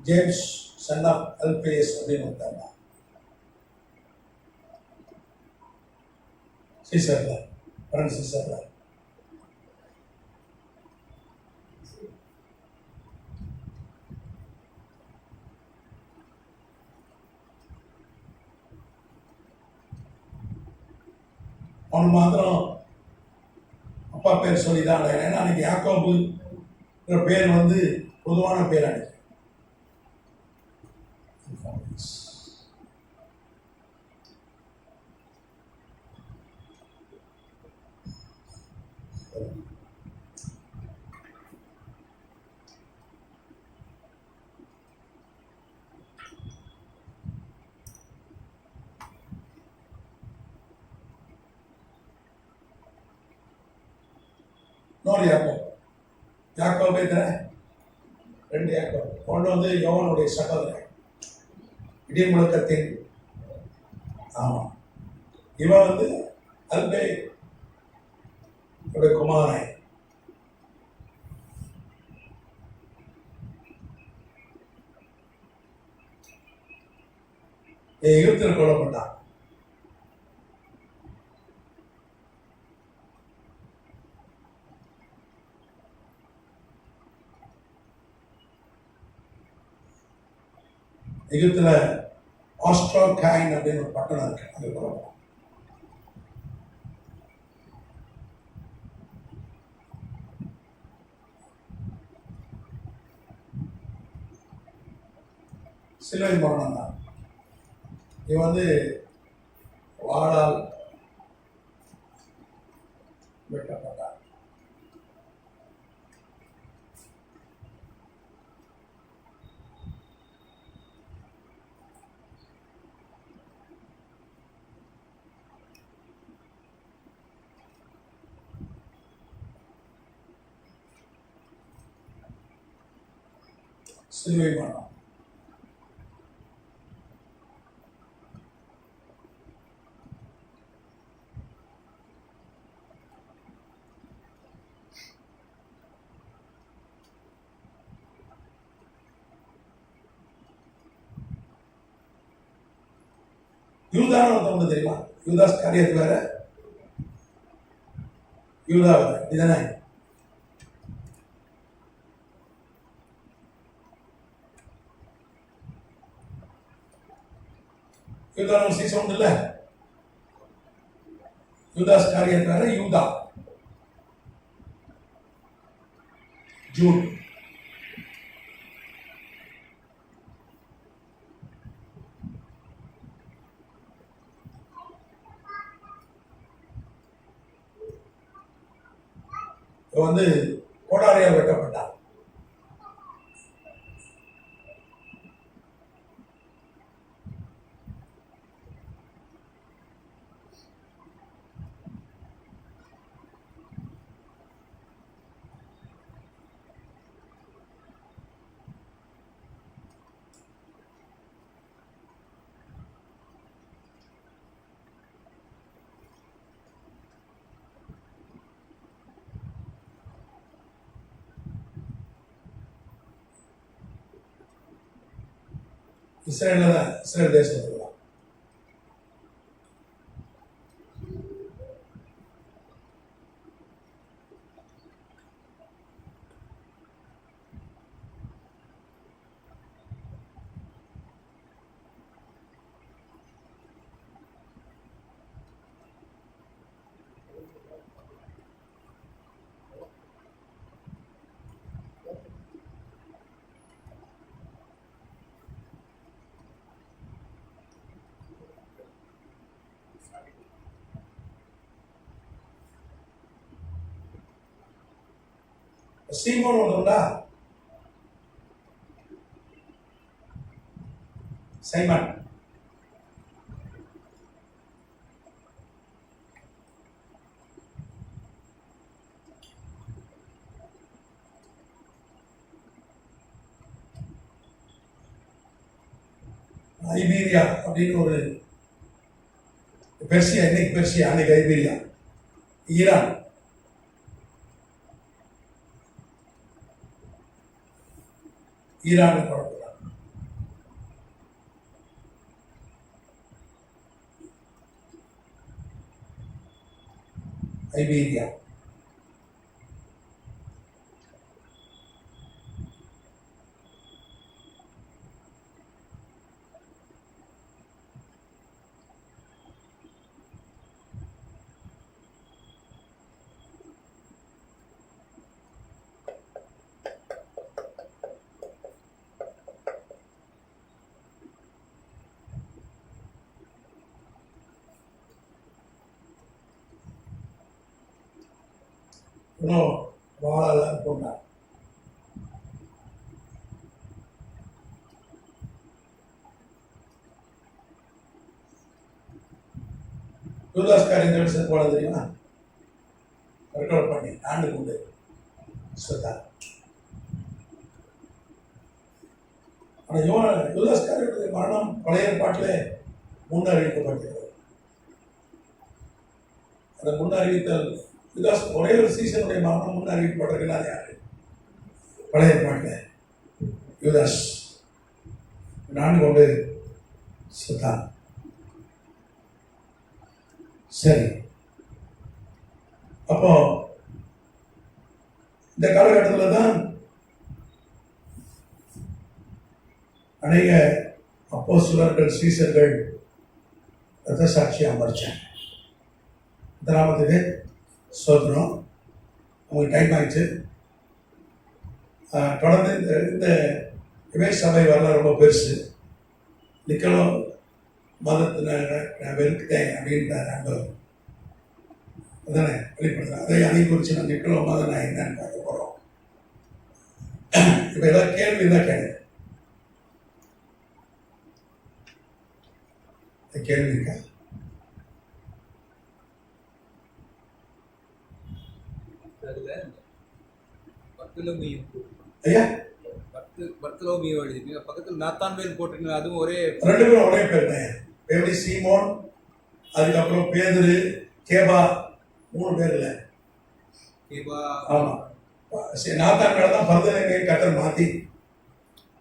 ஜேம்ஸ் சன் ஆஃப் அல்பேஸ் அப்படின்னு ஒருத்தர் சீசர்ல ஃப்ரெண்ட் சீசர்ல. அவனுக்கு மாத்திரம் அப்பா பேர் சொல்லி தான் அடையணும். ஏன்னா அன்னைக்கு யாக்கோபுங்கிற பேர் வந்து பொதுவான பேர் அன்னைக்கு. இன்னொரு யாக்கோபு எத்தனை? 2 யாக்கோபு. ஒன்று வந்து யோவானுடைய சகோதரன், இடிமுழக்கத்தின், ஆமாம், இவன் வந்து அல்பே குமாரன். எகிப்தில் கொல்லப்பட்டான். எகிப்துல ஆஸ்ட்ரோகைன் அப்படின்னு ஒரு பட்டணம் இருக்கு, அங்கே கொல்லப்பட்டான். சிலுவை மரணம் தான். இவன் வந்து வாளால் வெட்டப்பட்டான். சிலுவை மரணம். யூதான்னு ஒருத்தவங்க தெரியுமா? யூதாஸ் காரியத்து வேற, யூதா வேற, இதுதானே? யூதா சீசன் உண்டு இல்ல, யூதாஸ் காரியத்து வேற, யூதா ஜூட். வந்து கோடாரியால் வெட்டப்பட்டார். இஸ்ரேலில் தான், இஸ்ரேல் தேசத்துல தான். சீமோன் ஒன்றுண்டா, சைமன். ஐபீரியா அப்படின்னு ஒரு பெர்சியா, இன்னைக்கு பெர்சியா, அன்னைக்கு ஐபீரியா, ஈரான். ஈரான் குழப்பம். ஐபீரியா. இன்னும் வாழலாம் போனார். யூதாஸ்கார் இந்த வருஷம் போன தெரியுமா? ரெக்கார்ட் பண்ணி ஆண்டு கொண்டு சொன்னார். ஆனால் யூதாஸ்காருடைய மரணம் பழைய ஏற்பாட்டிலே முன்னறிவிக்கப்பட்டிருக்கிறது. அந்த முன்னறிவித்தல் யூதாஸ் ஒரே ஒரு சீசனுடைய மரணம் முன்னறிவிக்கப்பட்டிருக்கிறார். யாரு? பழைய ஏற்பாட்டில் யூதாஸ் நான் கொண்டு சொன்னார். சரி, அப்போ இந்த காலகட்டத்தில் தான் அநேக அப்போஸ்தலர்கள் சீசர்கள் ரத்த சாட்சி அமர்ச்சாங்க. இந்த நாமத்துக்கு சோதனம். உங்களுக்கு டைம் ஆயிடுச்சு. தொடர்ந்து இந்த இவை சபை வரலாறு ரொம்ப பெருசு. நிக்கலும் மதத்தை நான் வெறுக்கிட்டேன் அப்படின்ற நண்பர் அதானே வெளிப்படுத்துறேன். அதை குறித்து நான் நிக்கலோ மதம் நான் என்னன்னு பார்க்க போகிறோம். இப்போ ஏதாவது கேள்வி தான் கேள்வி கேள்வி இருக்கா? ஐயா பர்த்தலோமியோ எழுதிருக்கீங்க, பக்கத்தில் நாத்தான்வேல் போட்டிருக்கீங்க. அதுவும் ஒரே ரெண்டு பேரும் ஒரே பேர் தான். எப்படி சீமோன், அதுக்கப்புறம் பேதுரு, கேபா, 3 பேர் இல்லை. கேபா. ஆமாம், நாத்தான்வேலை தான் பர்தலேமியை கட்டர் மாற்றி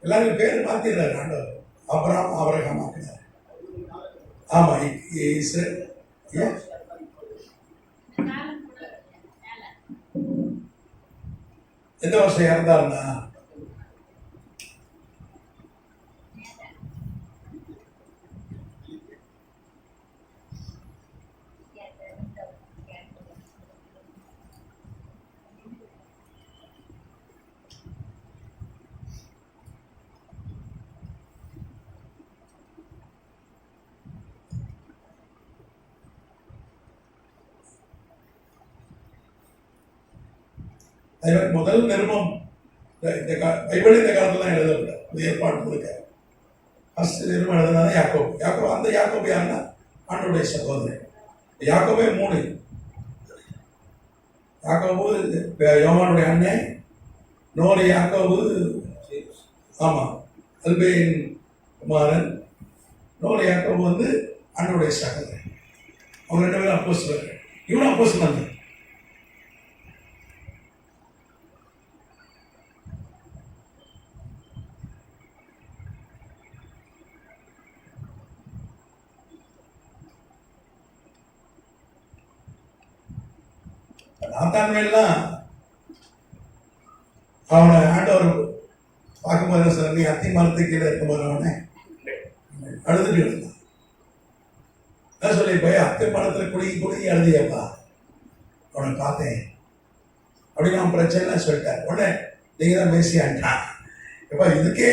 எல்லாருக்கும் பேர் மாற்றிடுறாரு ஆண்டவர். அப்புறம் ஆபிரகாம் ஆக்கினார். ஆமாம், எந்த வருஷம் இறந்தாருன்னா முதல் நிருபம் இந்த பைபிள் இந்த காலத்துல தான் எழுதப்பட்ட புதிய ஏற்பாடு முழுக்க ஃபர்ஸ்ட் நிருபம் எழுதுனா யாக்கோபு. யாக்கோபு, அந்த யாக்கோபு யாருன்னா ஆண்டவருடைய சகோதரன். யாக்கோபே 3. யாக்கோபு யோவானுடைய அண்ணன், இன்னொரு யாக்கோபு ஆமாம் அல்பேயின் குமாரன், இன்னொரு யாக்கோபு வந்து ஆண்டவருடைய சகோதரன். அவங்க 2 பேரும் அப்போஸ்தலர்கள். இவனும் அப்போஸ்தலன் தான். நாத்தான்வேல்லாம் அவனை ஆண்டவர் பார்க்கும்போது சார், நீ அத்தி மரத்துக்கு கீழே இருக்கும்போது அவனை அழுதுட்டு இருந்தான். நான் சொல்லி போய் அத்தி மரத்தில் குடுங்கி அழுதியப்பா, அவனை பார்த்தேன் அப்படின்னு அவன் பிரச்சனை சொல்லிட்டார். உடனே நீங்க தான் பேசியான்ட்டான். எப்பா இதுக்கே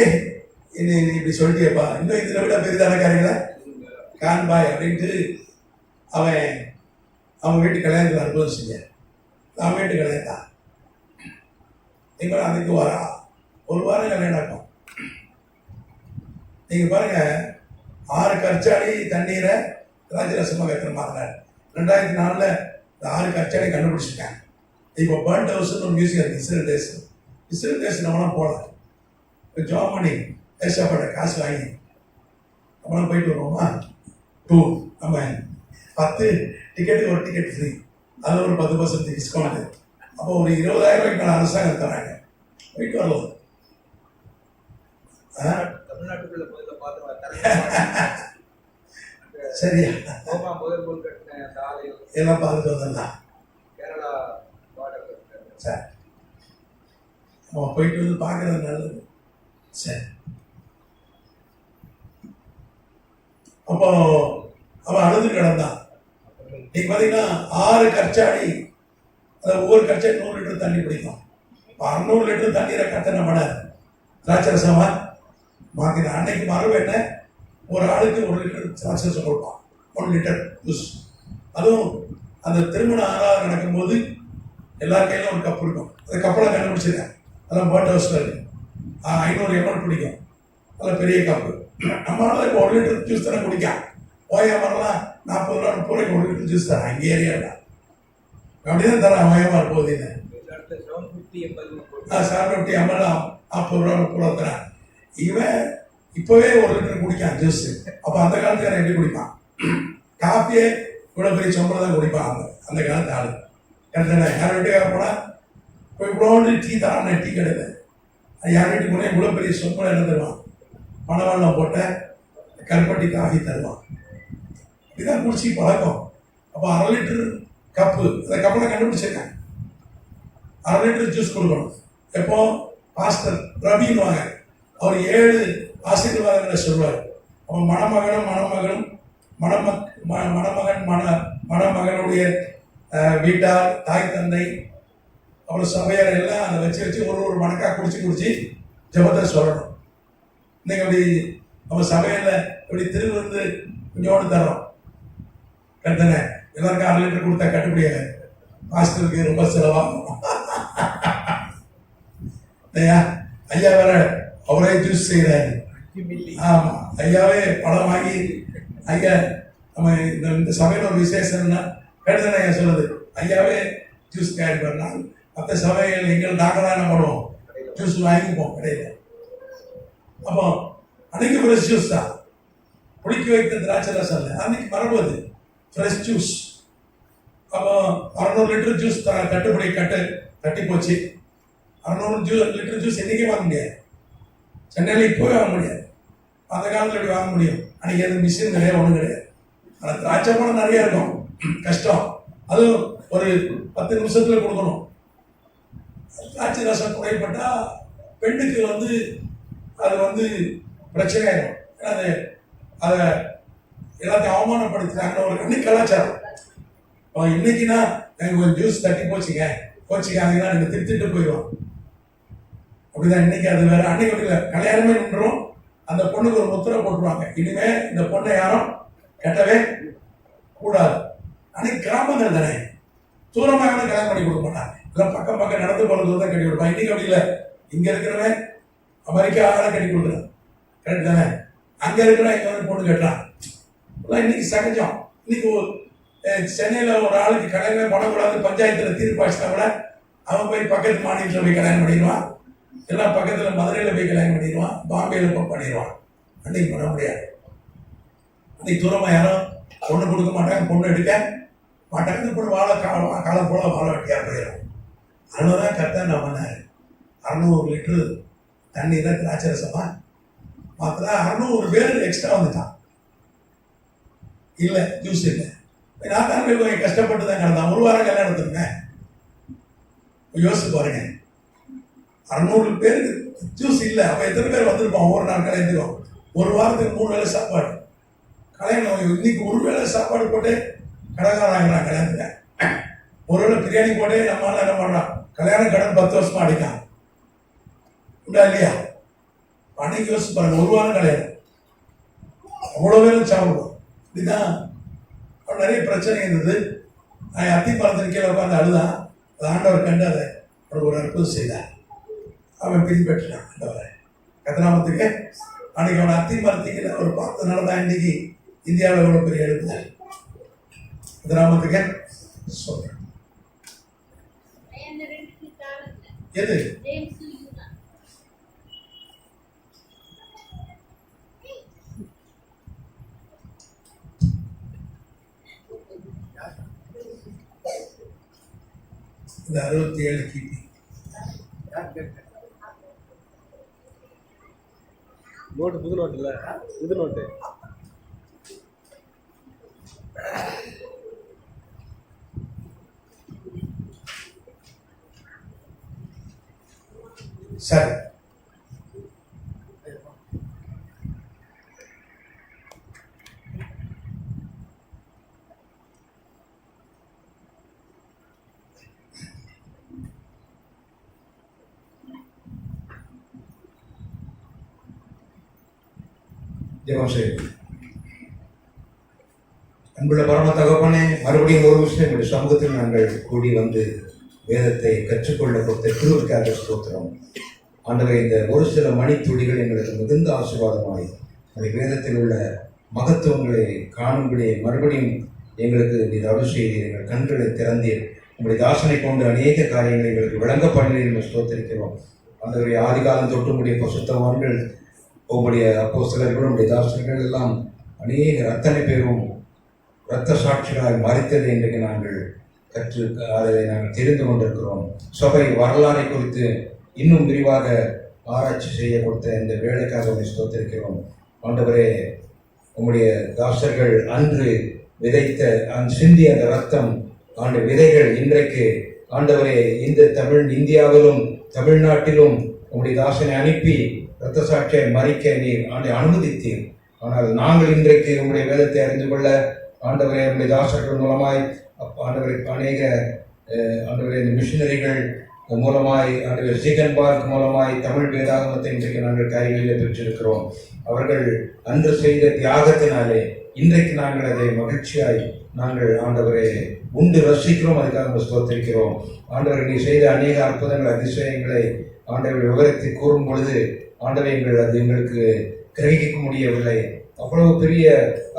நீ இப்படி சொல்லிட்டியப்பா, இன்னும் இதில் விட பெரிதான காரியங்களா காண்பாய் அப்படின்ட்டு அவன் வீட்டு கல்யாணத்தில் அனுபவம் செஞ்ச. நான் வீட்டு கல்யாணம் தான். நீங்கள் அதுக்கு ஒரு வாரம் கல்யாணம் ஆகும். நீங்கள் பாருங்க, 6 கற்சாடி தண்ணீரை ராஜரசமாக வைக்கிற மாதிரி 2004 இந்த 6 கற்சாடி கண்டுபிடிச்சிருக்காங்க. இப்போ பேர்ன்ட் ஹவுஸ்னு ஒரு மியூசியம் இருக்குது இஸ்ரேல் தேசம் நம்மளாம் போகலாம். இப்போ ஜாப் பண்ணி ஏசாப்பட காசு வாங்கி நம்மளாம் போயிட்டு வருவோமா டூர். நம்ம 10 டிக்கெட்டுக்கு ஒரு டிக்கெட் ஃப்ரீ, அதில் ஒரு 10% டிஸ்கவுண்ட். அப்போ ஒரு 20,000 ரூபாய்க்கு மேலே அரசாங்கம் தராங்க. போயிட்டு வரலாம். தமிழ்நாட்டுக்குள்ள போய் சரியா? முதல் கட்டின அந்த ஆலயம் எல்லாம் பார்த்துட்டு வந்துடலாம். கேரளா பார்டர். சரி, நம்ம போயிட்டு வந்து பார்க்கறது நல்லது. சரி, அப்போ அவன் அழுது கிடந்தான். நீங்க பார்த்தீங்கன்னா 6 கற்சாடி, அதை ஒவ்வொரு கற்சாடி 100 லிட்டர் தண்ணி பிடிக்கும். 600 லிட்டர் தண்ணீரை கத்தனை பண்ணார் திராட்சரசமா மாத்தின. அன்னைக்கு மரபு என்ன, ஒரு ஆளுக்கு 1 லிட்டர் திராட்சரசம் கொடுப்பான், 1 லிட்டர் ஜூஸ். அதுவும் அந்த திருமண ஆராதனை நடக்கும்போது எல்லா கையிலும் ஒரு கப் இருக்கும். அந்த கப்பலை கண்டுபிடிச்சிருக்கேன். அதெல்லாம் போட் ஹவுஸில் இருக்கு. 500 ml பிடிக்கும். அதில் பெரிய கப்பு. நம்மளால இப்போ 1 லிட்டர் ஜூஸ் தானே குடிക്കാം. ஓயாமரெல்லாம் 40 ரூபா 30 ரூபாய்க்கு 1 லிட்டர் ஜூஸ் தரேன். அங்கே ஏரியாவில் அப்படிதான் தரேன். ஓயாமல் போகுதுன்னு 750 ml 40 ரூபா 30 ரூபா தரேன். இவன் இப்போவே 1 லிட்டர் குடிக்கான் ஜூஸ். அப்போ அந்த காலத்துக்காரன் எப்படி குடிப்பான்? காஃபியே இவ்வளோ பெரிய சொம்பளை தான் குடிப்பான் அந்த காலத்து ஆளு. கரெக்டான யார் வீட்டுக்காக போனால் இப்போ இவ்வளோ டீ தரான். டீ கிடையாது. யார் வீட்டுக்கு போனால் இவ்வளோ பெரிய சொம்பளை என்ன தருவான்? பணவெல்லாம் போட்ட கருப்பட்டி காஃபி தருவான். இதுதான் குடிச்சி பழக்கம். அப்போ 1/2 லிட்டர் கப்பு, அந்த கப்பலை கண்டுபிடிச்சிருக்கேன். 1/2 லிட்டர் ஜூஸ் கொடுக்கணும். எப்போ பாஸ்டர் ரபின்னுவாங்க, அவர் 7 ஆசீர்வாதங்களை சொல்வார். அவன் மணமகனும் மணமகனுடைய வீட்டார், தாய் தந்தை, அப்புறம் சபையார் எல்லாம் அதை வச்சு ஒரு மணக்கா குடிச்சு ஜபத்தை சொல்லணும். இன்னைக்கு அப்படி நம்ம சபையில இப்படி திருவிருந்து கொஞ்சோடு தரோம். கட்டணை எல்லாருக்கும் 1/2 லிட்டர் கொடுத்தா கட்டுப்படியாது. பாஸ்டருக்கு ரொம்ப செலவாகும். ஐயா வேற அவரே ஜூஸ் செய்யறாரு. ஆமா, ஐயாவே பழம் வாங்கி ஐயா நம்ம இந்த சபையில ஒரு விசேஷம்னா கட்டுதானே ஐயா சொல்லுது. ஐயாவே ஜூஸ் தயாரிப்பாருனா மற்ற சபைகள் எங்கள் நாங்கள் தான் என்ன பண்ணுவோம், ஜூஸ் வாங்கிப்போம் கடையில். அப்போ அன்னைக்கு ஃப்ரெஷ் ஜூஸ் தான், குடிக்க வைத்த திராட்சை ரசம் இல்லை, அன்னைக்கு மரபு அது ஃப்ரெஷ் ஜூஸ். அப்போ 600 லிட்டர் ஜூஸ் கட்டுப்படி கட்டி போச்சு. 600 லிட்டர் ஜூஸ் என்றைக்கே வாங்க முடியாது. சென்னையில் இப்போவே வாங்க முடியாது. அந்த காலத்தில் எப்படி வாங்க முடியும்? அன்னைக்கு அது மிஷின் கிடையாது, ஒன்றும் கிடையாது. ஆனால் திராட்சை பழம் நிறைய இருக்கும், கஷ்டம். அதுவும் ஒரு 10 நிமிஷத்துல கொடுக்கணும். திராட்சை ரசம் குறைப்பட்டா பெண்ணுக்கு அது பிரச்சனை ஆயிடும். ஏன்னா அதை எல்லாத்தையும் அவமானப்படுத்துறாங்கன்னு ஒரு அன்னைக்கு கலாச்சாரம். இன்னைக்குன்னா எனக்கு கொஞ்சம் ஜூஸ் தட்டி போச்சுக்காங்கன்னா எனக்கு திருத்திட்டு போயிடுவோம். அப்படிதான் இன்னைக்கு. அது வேற. அன்னைக்கு அப்படி இல்லை, கல்யாணமே நின்றும் அந்த பொண்ணுக்கு ஒரு முத்திரை போட்டுருவாங்க, இனிமே இந்த பொண்ணை யாரும் கெட்டவே கூடாது. அன்னைக்கு கிராமங்கள் தானே, தூரமாக கல்யாணம் பண்ணி கொடுக்க மாட்டாங்க. இல்லை பக்கம் நடந்து போகிறது தான் கட்டி கொடுப்பாங்க. இன்னைக்கு அப்படி இல்லை. இங்க இருக்கிறவன் அமெரிக்காவில் கட்டி கொடுக்குறான், கரெக்ட் தானே? அங்க இருக்கிறவன் இங்க வந்து பொண்ணு கட்டுறான். இன்னைக்கு சகஜம். இன்னைக்கு சென்னையில் ஒரு ஆளுக்கு கல்யாணமே பண்ணக்கூடாது பஞ்சாயத்தில் தீர்ப்பாச்சுனா கூட அவன் போய் பக்கத்து மாநிலத்தில் போய் கல்யாணம் பண்ணிடுவான், எல்லாம் பக்கத்தில் மதுரையில் போய் கல்யாணம் பண்ணிடுவான், பாம்பேயில் போய் பண்ணிடுவான். அன்னைக்கு பண்ண முடியாது. அன்னைக்கு தூரமாக யாரும் பொண்ணு கொடுக்க மாட்டாங்க, பொண்ணு எடுக்க மாட்டாங்க. இந்த பொண்ணு காலம் போல வாழ வெட்டியா போயிடும். அதனாலதான் கரெக்டாக நான் பண்ணேன். 600 லிட்டரு தண்ணி தான் திராட்சை ரசமா மாத்திர 600 பேர் எக்ஸ்ட்ரா வந்துட்டான். இல்லை ஜூஸ் இல்லை. நான் தான் கொஞ்சம் கஷ்டப்பட்டு தான் கிடந்தான். 1 வாரம் கல்யாணத்துக்குங்க யோசிச்சு பாருங்க. 600 பேருக்கு ஜூஸ் இல்லை. அப்போ எத்தனை பேர் வந்திருப்பான்? ஒவ்வொரு நாள் கல்யாணத்துக்கும் 1 வாரத்துக்கு 3 வேளை சாப்பாடு. கல்யாணம் இன்னைக்கு 1 வேளை சாப்பாடு போட்டு கடைக்காரன் ஆகிறான் கல்யாணத்துல. 1 வேளை பிரியாணி போட்டே நம்மளால என்ன பண்றான்? கல்யாணம் கடன் 10 வருஷமா அடிக்கான். உண்டா இல்லையா? அன்னைக்கு யோசிச்சு பாருங்க, 1 வாரம் கல்யாணம் அவ்வளோ பேரும் சாப்பிடுவோம். இதுதான் நிறைய பிரச்சனை இருந்தது. நான் அத்தி மரத்தின் கீழே உட்காந்து அழுதான். அது ஆண்டவர் கண்டு அதை ஒரு அற்புதம் செய்தார். அவன் பின்பற்றினான் ஆண்டவரை. கதிராமத்துக்கு அன்னைக்கு அவன் அத்தி மரத்துக்கு ஒரு பார்த்தனால தான் இன்னைக்கு இந்தியாவில் எவ்வளவு பெரிய எழுப்புதார். கதிராமத்துக்கு சொல்றேன். எது இந்த 67 கிபி நோட்டு, புது நோட்டு இல்லை, புது நோட்டு. சரி, ஜெபம் செய்வோம். அன்புள்ள பரம தகப்பனே, மறுபடியும் ஒரு விஷயம் எங்களுடைய சமூகத்தில் நாங்கள் கூடி வந்து வேதத்தை கற்றுக்கொள்ள கொடுத்த கிருபைக்காக ஸ்தோத்திரம். ஆண்டவரே, இந்த ஒரு சில மணித்துளிகள் எங்களுக்கு மிகுந்த ஆசீர்வாதமாய் அந்த வேதத்தில் உள்ள மகத்துவங்களை காணும்படி மறுபடியும் எங்களுக்கு நீர் அருள் செய்தீர். எங்கள் கண்களை திறந்தீர். உங்களுடைய தாசனை கொண்டு அநேக காரியங்களை எங்களுக்கு விளங்க பண்ணினீர் என்று ஸ்தோத்திரிக்கிறோம். ஆண்டவரே, ஆதிகாலம் தொட்டு உடைய பசுத்தவான்கள், உங்களுடைய அப்போஸ்தலர்கள், உங்களுடைய தாசர்கள் எல்லாம் அநேகர் அத்தனை பேரும் இரத்த சாட்சிகளாய் மறித்ததை இன்றைக்கு நாங்கள் அதை நாங்கள் தெரிந்து கொண்டிருக்கிறோம். சபை வரலாறை குறித்து இன்னும் விரிவாக ஆராய்ச்சி செய்ய கொடுத்த இந்த வேலைக்காக உங்களை ஸ்தோத்திரிக்கிறோம். ஆண்டவரே, உங்களுடைய தாசர்கள் அன்று விதைத்த சிந்திய அந்த ரத்தம் ஆண்டு விதைகள் இன்றைக்கு ஆண்டவரே இந்த இந்தியாவிலும் தமிழ்நாட்டிலும் உங்களுடைய தாசனை அனுப்பி இரத்த சாட்சியை மறிக்க நீர் அனுமதித்தீர். ஆனால் நாங்கள் இன்றைக்கு உங்களுடைய வேதத்தை அறிந்து கொள்ள ஆண்டவரே உங்களுடைய தாசர்கள் மூலமாய் ஆண்டவரை அநேக ஆண்டவரே மிஷினரிகள் மூலமாய் ஆண்டவர் சீகன் பார்க் மூலமாய் தமிழ் வேதாகமத்தை இன்றைக்கு நாங்கள் கைகளில் பெற்றிருக்கிறோம். அவர்கள் அன்று செய்த தியாகத்தினாலே இன்றைக்கு நாங்கள் அதை மகிழ்ச்சியாய் நாங்கள் ஆண்டவரை உண்டு ரசிக்கிறோம். அதுக்காக ஸ்தோத்திரிக்கிறோம். ஆண்டவர் நீ செய்த அநேக அற்புதங்கள் அதிசயங்களை ஆண்டவர் விவரத்தை கூறும் பொழுது ஆண்டவர்கள் அது எங்களுக்கு கிரகிக்க முடியவில்லை. அவ்வளவு பெரிய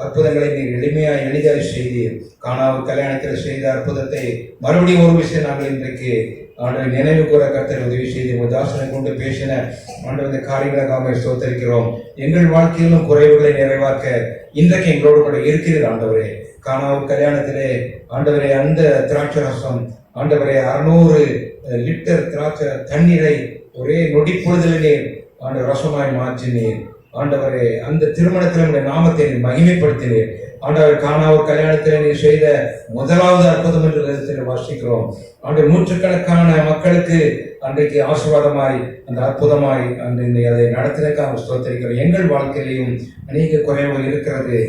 அற்புதங்களை நீர் எளிதாய் செய்தீர். காணாமல் கல்யாணத்தில் செய்த அற்புதத்தை மறுபடியும் ஒரு விஷயம் நாங்கள் இன்றைக்கு ஆண்டவர் நினைவு கூற கர்த்தர் உதவி செய்து உங்கள் தாசனை கொண்டு பேசின ஆண்டவர் இந்த காரியங்களுக்காக ஸ்தோத்திரிக்கிறோம். எங்கள் வாழ்க்கையிலும் குறைவுகளை நிறைவாக்க இன்றைக்கு எங்களோடு கூட இருக்கிறது. ஆண்டவரே, காணாமல் கல்யாணத்திலே ஆண்டவரே அந்த திராட்சை ரசம் ஆண்டவரே 600 லிட்டர் திராட்சை தண்ணீரை ஒரே நொடிப்பொழுதிலே ஆண்டவர் ரசமாய் மாற்றினீர். ஆண்டவரே, அந்த திருமணத்தில் நாமத்தை மகிமைப்படுத்தினீர். ஆண்டவர் காணாவூர் கல்யாணத்தில் நீ செய்த முதலாவது அற்புதம் என்று விதத்தில் வாசிக்கிறோம். ஆண்டு நூற்றுக்கணக்கான மக்களுக்கு அன்றைக்கு ஆசீர்வாதமாய் அந்த அற்புதமாய் அதை நடத்தினக்காக ஸ்தோத்திரிக்கிறோம். எங்கள் வாழ்க்கையிலையும் அநேக குறைவுகள் இருக்கிறது.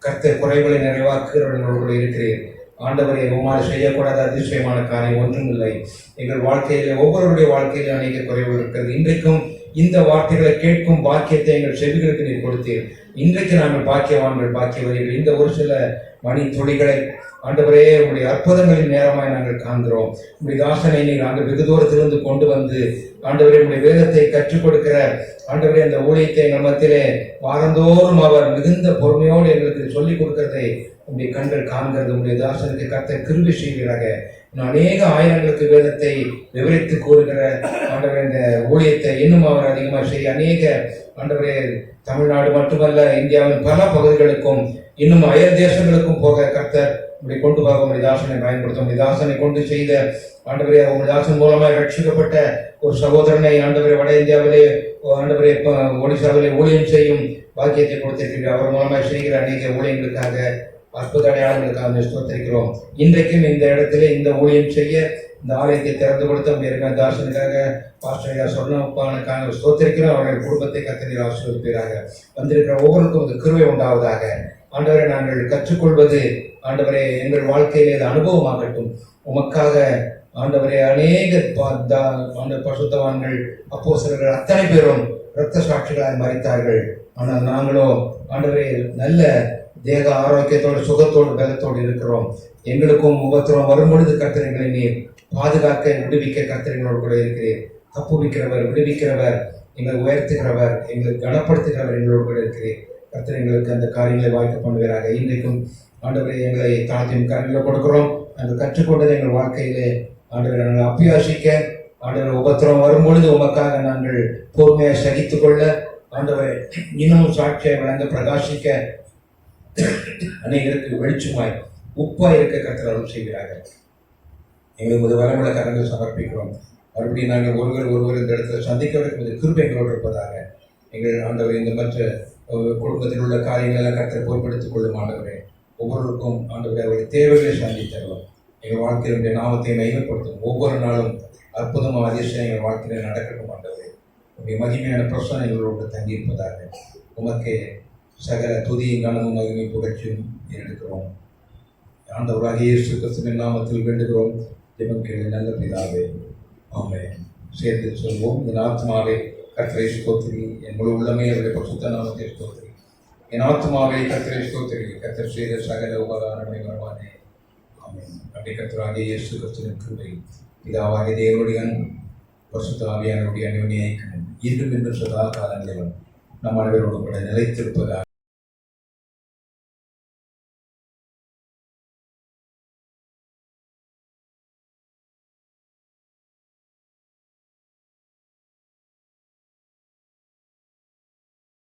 கர்த்தர் குறைவுகளை நிறைவாக்குகிறவர்களோடு இருக்கிறேன். ஆண்டவரை உமால் செய்யக்கூடாத அதிசயமான காரியம் ஒன்றும் இல்லை. எங்கள் வாழ்க்கையில ஒவ்வொருடைய வாழ்க்கையிலும் அநேக குறைவுகள் இருக்கிறது. இன்றைக்கும் இந்த வார்த்தைகளை கேட்கும் பாக்கியத்தை எங்கள் செவிகளுக்கு நீர் கொடுத்தீர். இன்றைக்கு நாங்கள் பாக்கியவான்கள் பாக்கியவர்கள். இந்த ஒரு சில மணி துளிகளை ஆண்டவரே உங்களுடைய அற்புதங்களின் நேரமாய் நாங்கள் காண்கிறோம். உங்களுடைய தாசனை நீர் நாங்கள் வெகு தூரத்திலிருந்து கொண்டு வந்து ஆண்டவரே உங்களுடைய வேதத்தை கற்றுக் கொடுக்கிற ஆண்டவரே அந்த ஊழியத்தை எங்கள் மத்தியிலே வாரந்தோறும் அவர் மிகுந்த பொறுமையோடு எங்களுக்கு சொல்லிக் கொடுக்கிறதை உங்களுடைய கண்கள் காண்கிறது. உங்களுடைய தாசனுக்கு கர்த்தர் கிருபை செய்கிறாக. அநேக ஆயிரங்களுக்கு வேதத்தை விவரித்து கூறுகிற ஆண்டவரே இந்த ஊழியத்தை இன்னும் அவர் அதிகமாக செய்ய அநேக ஆண்டவரே தமிழ்நாடு மட்டுமல்ல இந்தியாவின் பல பகுதிகளுக்கும் இன்னும் அயல் தேசங்களுக்கும் போக கர்த்தர் உங்களுடைய கொண்டு போக உங்களுடைய தாசனை பயன்படுத்தும். உங்களுடைய தாசனை கொண்டு செய்த ஆண்டவரே உங்களுடைய தாசன் மூலமாக ரட்சிக்கப்பட்ட ஒரு சகோதரனை ஆண்டவரே வட இந்தியாவிலே ஆண்டவரே ஒடிசாவிலே ஊழியம் செய்யும் பாக்கியத்தை கொடுத்திருக்கிறீர்கள். அவர் மூலமாக செய்கிற அநேக ஊழியங்களுக்காக அற்புத அடையாளங்களுக்காக ஸ்தோத்திரிக்கிறோம். இன்றைக்கும் இந்த இடத்துல இந்த ஊழியம் செய்ய இந்த ஆலயத்தை திறந்து கொடுத்த தாசனுக்காக பாஸ்டர் சொன்னப்பானுக்காக ஸ்தோத்திரிக்கிறோம். அவர்கள் குடும்பத்தை கர்த்தர் ஆசீர்வதிப்பீராக. வந்திருக்கிற ஒவ்வொருக்கும் இந்த கிருபை உண்டாவதாக. ஆண்டவரை நாங்கள் கற்றுக்கொள்வது ஆண்டவரே எங்கள் வாழ்க்கையிலே அது அனுபவமாகட்டும். உமக்காக ஆண்டவரே அநேக பசுத்தவான்கள் அப்போஸ்தலர்கள் அத்தனை பேரும் இரத்த சாட்சிகளாய் மரித்தார்கள். ஆனால் நாங்களோ ஆண்டவரே நல்ல தேக ஆரோக்கியத்தோடு சுகத்தோடு பலத்தோடு இருக்கிறோம். எங்களுக்கும் உபத்திரம் வரும்பொழுது கர்த்தர்களை நீர் பாதுகாக்க விடுவிக்க கர்த்தர்களோடு கூட இருக்கிறீர். தப்புவிக்கிறவர், விடுவிக்கிறவர், எங்களை உயர்த்துகிறவர், எங்களை கனப்படுத்துகிறவர் எங்களோடு கூட இருக்கிறீர். கர்த்தர் எங்களுக்கு அந்த காரியங்களை வாய்க்க பண்ணுவீராக. இன்றைக்கும் ஆண்டவரை எங்களை தாழ்த்தியும் கருவில கொடுக்கிறோம். அந்த கற்றுக்கொண்டதை எங்கள் வாழ்க்கையிலே ஆண்டவரை நாங்கள் அபியாசிக்க ஆண்டவர் உபத்திரம் வரும்பொழுது உமக்காக நாங்கள் பொறுமையை சகித்துக் கொள்ள ஆண்டவரை இன்னமும் சாட்சியை வழங்க பிரகாசிக்க அநேகருக்கு வெளிச்சமாய் உப்பாய் இருக்க கர்த்தர் அருள் செய்கிறார்கள். எங்களுக்கு வரமுள்ள கரங்கள் சமர்ப்பிக்கிறோம். மறுபடியும் நாங்கள் ஒருவர் இந்த இடத்துல சந்திக்கிறதுக்கு கிருபை எங்களோடு இருப்பதாக. எங்கள் ஆண்டவர் இந்த மற்ற குடும்பத்தில் உள்ள காரியங்களை கர்த்தர் பொறுப்படுத்திக் கொள்ளும். ஆண்டவரே ஒவ்வொருவருக்கும் ஆண்டவரை அவருடைய தேவைகளை சந்தித்தருவோம். எங்கள் வாழ்க்கையினுடைய நாமத்தை மையப்படுத்தும். ஒவ்வொரு நாளும் அற்புதமாக அதிசயம் எங்கள் வாழ்க்கையில் நடக்கட்டும். ஆண்டவரே உங்களுடைய மகிமையான பிரசனை எங்களோடு தங்கியிருப்பதாக. உமக்கே சகல துதியும் கனமும் மகிமை புகழ்ச்சியும் எடுக்கிறோம். ஆண்டவராக இயேசு கிறிஸ்துவின் நாமத்தில் வேண்டுகிறோம். ஜெபம் கேளு நல்ல பிதாவே, ஆமென். சேர்த்து சொல்வோம். என் ஆத்மாவே கர்த்தரை ஸ்தோத்திரி, என் முழு உள்ளமே அவருடைய பரிசுத்த நாமத்தை ஸ்தோத்திரி. என் ஆத்மாவே கர்த்தரை ஸ்தோத்திரி, கர்த்தர் செய்த சகல உபகாரங்களை வருவானே. ஆமென். அப்படி கர்த்தராகிய இயேசு கிறிஸ்துவின் கிருபை பிதாவாகிய தேவனுடைய அன்பும் பரிசுத்த ஆவியானவருடைய அந்யோன்ய ஐக்கியமும் இன்றும் சதா காலங்களிலும் நம் அனைவரோடு கூட நிலைத்திருப்பதாக